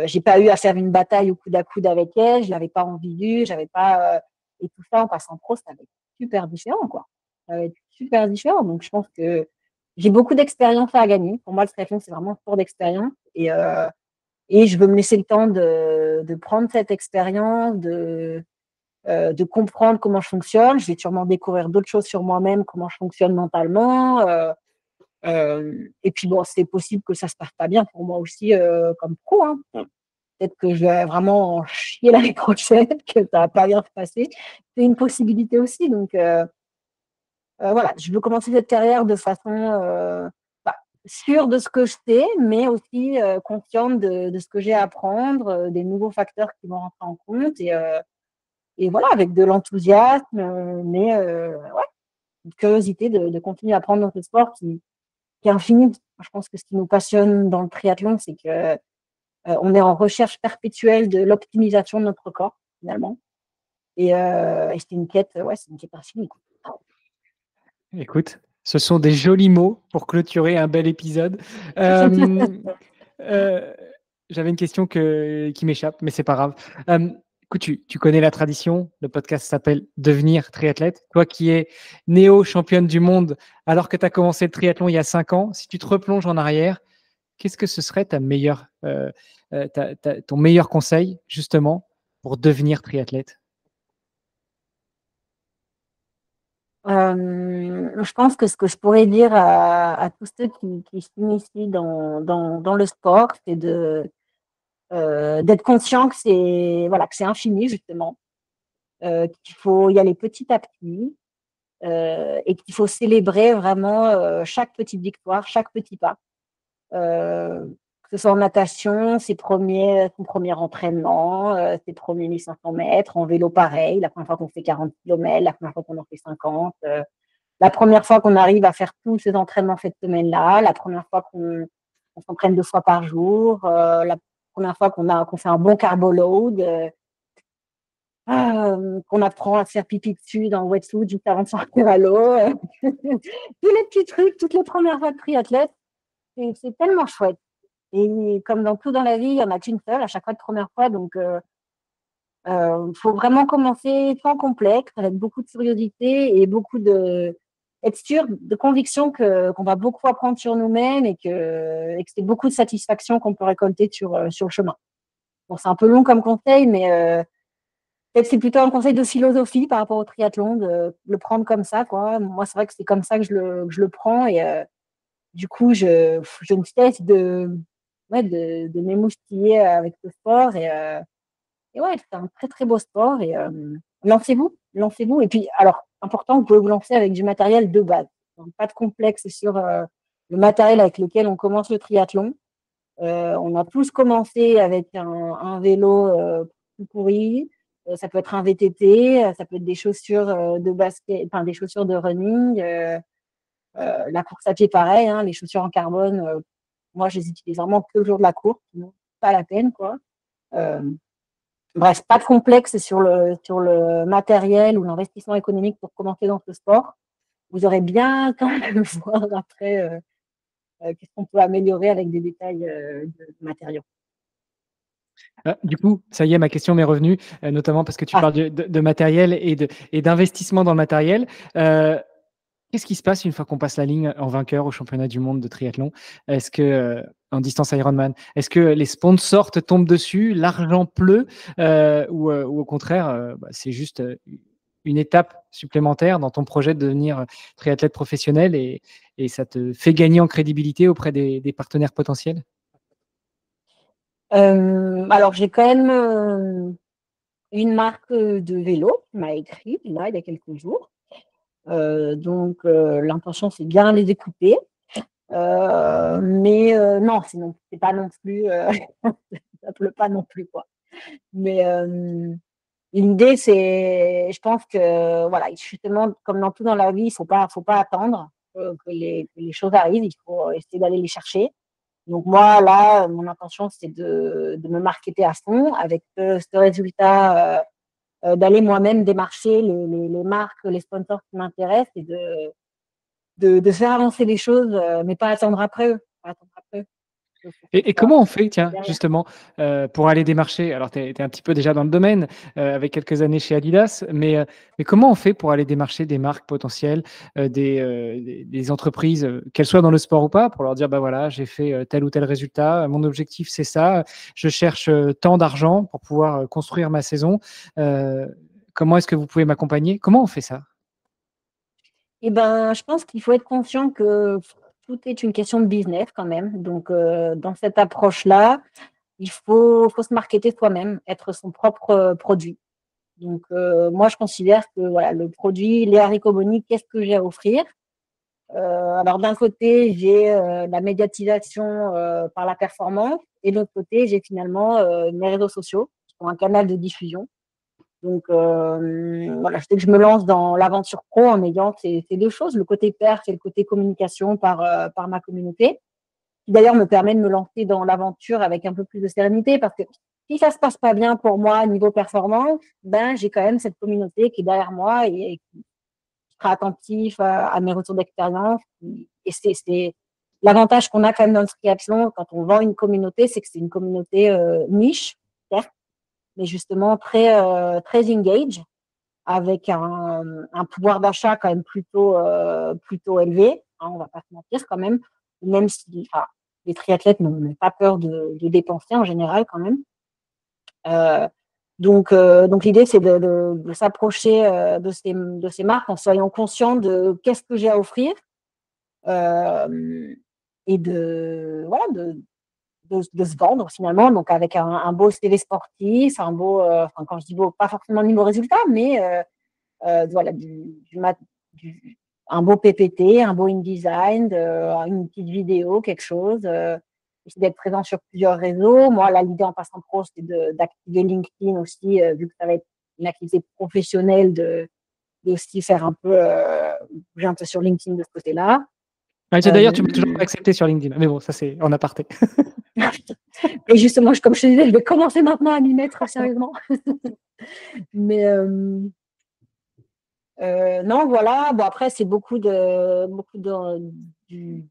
J'ai pas eu à faire une bataille au coude à coude avec elle. Je l'avais pas envie vue. J'avais pas. Et tout ça, en passant pro, ça va être super différent, quoi. Ça va être super différent. Donc, je pense que j'ai beaucoup d'expérience à gagner. Pour moi, le triathlon, c'est vraiment un sport d'expérience. Et je veux me laisser le temps de prendre cette expérience, de comprendre comment je fonctionne. Je vais sûrement découvrir d'autres choses sur moi-même, comment je fonctionne mentalement. Et puis, bon, c'est possible que ça se passe pas bien pour moi aussi comme pro, hein. Peut-être que je vais vraiment en chier l'année prochaine, que ça va pas bien se passer. C'est une possibilité aussi. Donc, voilà, je veux commencer cette carrière de façon bah, sûre de ce que je sais, mais aussi consciente de ce que j'ai à apprendre, des nouveaux facteurs qui vont rentrer en compte. Et voilà, avec de l'enthousiasme, mais ouais, une curiosité de continuer à apprendre dans ce sport qui est infini. Moi, je pense que ce qui nous passionne dans le triathlon, c'est que on est en recherche perpétuelle de l'optimisation de notre corps, finalement. Et c'est une quête infinie, quoi. Écoute, ce sont des jolis mots pour clôturer un bel épisode. J'avais une question qui m'échappe, mais c'est pas grave. Écoute, tu connais la tradition. Le podcast s'appelle Devenir triathlète. Toi qui es néo-championne du monde alors que tu as commencé le triathlon il y a 5 ans, si tu te replonges en arrière, qu'est-ce que ce serait ton meilleur conseil justement pour devenir triathlète? Je pense que ce que je pourrais dire à tous ceux qui s'initient dans le sport, c'est d'être conscient que que c'est infini, justement, qu'il faut y aller petit à petit, et qu'il faut célébrer vraiment chaque petite victoire, chaque petit pas. Euh, que ce soit en natation, son premier entraînement, ses premiers 1500 mètres, en vélo pareil, la première fois qu'on fait 40 km, la première fois qu'on en fait 50, la première fois qu'on arrive à faire tous ces entraînements cette semaine-là, la première fois qu'on s'entraîne 2 fois par jour, la première fois qu'on fait un bon carbo-load, qu'on apprend à se faire pipi dessus dans le wetsuit juste avant de sortir à l'eau. Tous les petits trucs, toutes les premières fois de triathlète, c'est tellement chouette. Et comme dans tout dans la vie, il n'y en a qu'une seule à chaque fois de première fois. Donc, faut vraiment commencer sans complexe, avec beaucoup de curiosité et beaucoup être sûr de conviction qu'on va beaucoup apprendre sur nous-mêmes et que c'est beaucoup de satisfaction qu'on peut récolter sur le chemin. Bon, c'est un peu long comme conseil, mais peut-être c'est plutôt un conseil de philosophie par rapport au triathlon, de le prendre comme ça, quoi. Moi, c'est vrai que c'est comme ça que je le prends et du coup, je ne cesse de m'émoustiller avec ce sport et ouais, c'est un très très beau sport et lancez-vous. Et puis, alors, important, vous pouvez vous lancer avec du matériel de base. Donc, pas de complexe sur le matériel avec lequel on commence le triathlon. On a tous commencé avec un vélo tout pourri. Ça peut être un VTT, ça peut être des chaussures de basket, enfin des chaussures de running. La course à pied, pareil, hein, les chaussures en carbone. Moi, je les utilise vraiment que le jour de la course, sinon pas la peine, quoi. Euh, Bref, pas de complexe sur le matériel ou l'investissement économique pour commencer dans ce sport. Vous aurez bien quand même voir après qu'est-ce qu'on peut améliorer avec des détails de matériaux. Du coup, ça y est, ma question m'est revenue, notamment parce que tu parles de matériel et d'investissement dans le matériel. Qu'est-ce qui se passe une fois qu'on passe la ligne en vainqueur au championnat du monde de triathlon? Est-ce que, en distance Ironman, est-ce que les sponsors te tombent dessus, l'argent pleut, ou au contraire, c'est juste une étape supplémentaire dans ton projet de devenir triathlète professionnel et ça te fait gagner en crédibilité auprès des partenaires potentiels? Alors, j'ai quand même une marque de vélo qui m'a écrit là, il y a quelques jours. Donc, l'intention, c'est bien les écouter. Mais non, c'est pas non plus, ça pleut pas non plus, quoi. Mais l'idée, c'est, je pense que, voilà, justement, comme dans tout dans la vie, faut pas attendre que les choses arrivent, il faut essayer d'aller les chercher. Donc moi, là, mon intention, c'est de me marketer à fond avec ce résultat, d'aller moi-même démarcher les marques, les sponsors qui m'intéressent et de faire avancer les choses, mais pas attendre après eux. Pas attendre après eux. Et comment on fait, tiens, Derrière. justement, pour aller démarcher? Alors, tu es un petit peu déjà dans le domaine, avec quelques années chez Adidas, mais comment on fait pour aller démarcher des marques potentielles, des entreprises, qu'elles soient dans le sport ou pas, pour leur dire: «Bah, voilà, j'ai fait, tel ou tel résultat, mon objectif, c'est ça, je cherche, tant d'argent pour pouvoir, construire ma saison. Comment est-ce que vous pouvez m'accompagner?» Comment on fait ça? Eh ben, je pense qu'il faut être conscient que tout est une question de business quand même. Donc, dans cette approche-là, faut se marketer soi-même, être son propre produit. Donc, moi, je considère que voilà, le produit, les haricots Bonnie, qu'est-ce que j'ai à offrir? Alors, d'un côté, j'ai la médiatisation par la performance, et de l'autre côté, j'ai finalement mes réseaux sociaux, qui sont un canal de diffusion. Donc, voilà, je sais que je me lance dans l'aventure pro en ayant ces deux choses, le côté perf et le côté communication par ma communauté, qui d'ailleurs me permet de me lancer dans l'aventure avec un peu plus de sérénité, parce que si ça se passe pas bien pour moi niveau performance, ben j'ai quand même cette communauté qui est derrière moi et qui sera attentif à mes retours d'expérience. Et c'est l'avantage qu'on a quand même dans le triathlon quand on vend une communauté, c'est que c'est une communauté niche, certes, mais justement très engage, avec un pouvoir d'achat quand même plutôt élevé, hein, on va pas se mentir quand même si enfin, les triathlètes n'ont pas peur de dépenser en général quand même. Euh, donc l'idée, c'est de s'approcher de ces marques en soyant conscient de qu'est-ce que j'ai à offrir euh, et voilà, de se vendre finalement, donc avec un beau CV sportif, un beau, enfin, quand je dis beau, pas forcément niveau résultat, mais voilà, du- un beau PPT, un beau InDesign, une petite vidéo, quelque chose. essayer d'être présent sur plusieurs réseaux. Moi, là, l'idée en passant pro, c'est d'activer LinkedIn aussi, vu que ça va être une activité professionnelle, de aussi faire un peu, bouger un peu sur LinkedIn de ce côté-là. D'ailleurs, tu m'as toujours pas accepté sur LinkedIn. Mais bon, ça, c'est en aparté. Et justement, comme je te disais, je vais commencer maintenant à m'y mettre sérieusement. Mais non, voilà. Bon, après, c'est beaucoup de je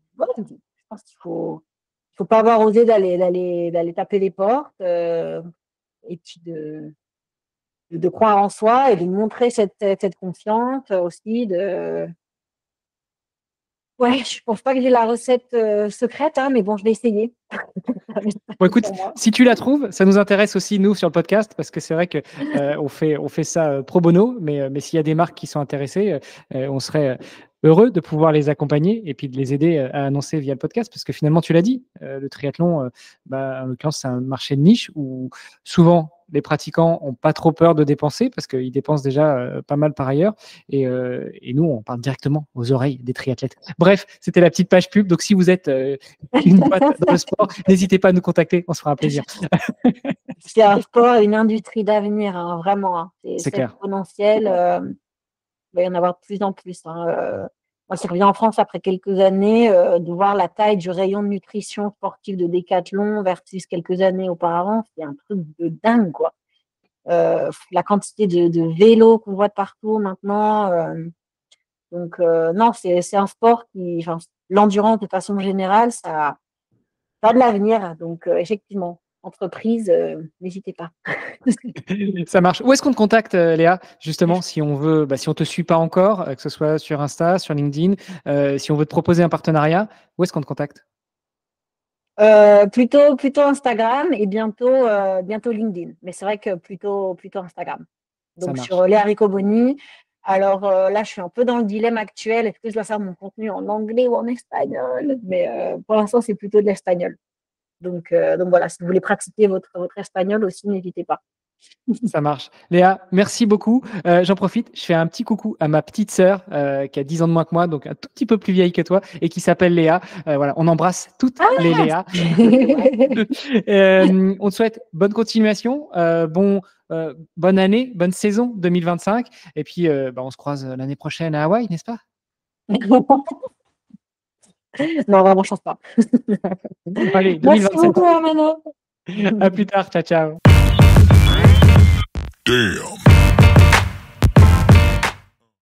pense qu'il faut pas avoir osé d'aller taper les portes, et puis de croire en soi et de montrer cette confiance aussi. Ouais, je pense pas que j'ai la recette secrète, hein, mais bon, je vais essayer. Bon, écoute, si tu la trouves, ça nous intéresse aussi, nous, sur le podcast, parce que c'est vrai que on fait ça pro bono, mais s'il y a des marques qui sont intéressées, on serait heureux de pouvoir les accompagner et puis de les aider à annoncer via le podcast, parce que finalement, tu l'as dit, le triathlon, en l'occurrence, c'est un marché de niche où souvent les pratiquants n'ont pas trop peur de dépenser parce qu'ils dépensent déjà pas mal par ailleurs. Et nous, on parle directement aux oreilles des triathlètes. Bref, c'était la petite page pub. Donc, si vous êtes une boîte dans le sport, n'hésitez pas à nous contacter. On se fera un plaisir. C'est un sport et une industrie d'avenir, hein, vraiment. Hein. C'est clair. Exponentiel. Il va y en avoir de plus en plus. Hein. Moi, je reviens en France après quelques années, de voir la taille du rayon de nutrition sportive de Decathlon versus quelques années auparavant. C'est un truc de dingue, quoi. La quantité de vélos qu'on voit de partout maintenant. Donc, non, c'est un sport l'endurance de façon générale, ça a de l'avenir. Donc, effectivement, entreprise, n'hésitez pas. Ça marche. Où est-ce qu'on te contacte, Léa, justement, si on veut, si on te suit pas encore, que ce soit sur Insta, sur LinkedIn, si on veut te proposer un partenariat, où est-ce qu'on te contacte? Plutôt Instagram et bientôt LinkedIn. Mais c'est vrai que plutôt Instagram. Donc sur Léa Riccoboni. Alors là, je suis un peu dans le dilemme actuel. Est-ce que je dois faire mon contenu en anglais ou en espagnol? Mais pour l'instant, c'est plutôt de l'espagnol. Donc voilà, si vous voulez pratiquer votre espagnol aussi, n'hésitez pas. Ça marche. Léa, merci beaucoup. J'en profite, je fais un petit coucou à ma petite sœur qui a 10 ans de moins que moi, donc un tout petit peu plus vieille que toi et qui s'appelle Léa. Voilà, on embrasse toutes les Léa. On te souhaite bonne continuation, bonne année, bonne saison 2025. Et puis, on se croise l'année prochaine à Hawaï, n'est-ce pas? Non, vraiment, je pense pas. Allez, 2027. Merci beaucoup, Armano. À plus tard. Ciao, ciao. Damn.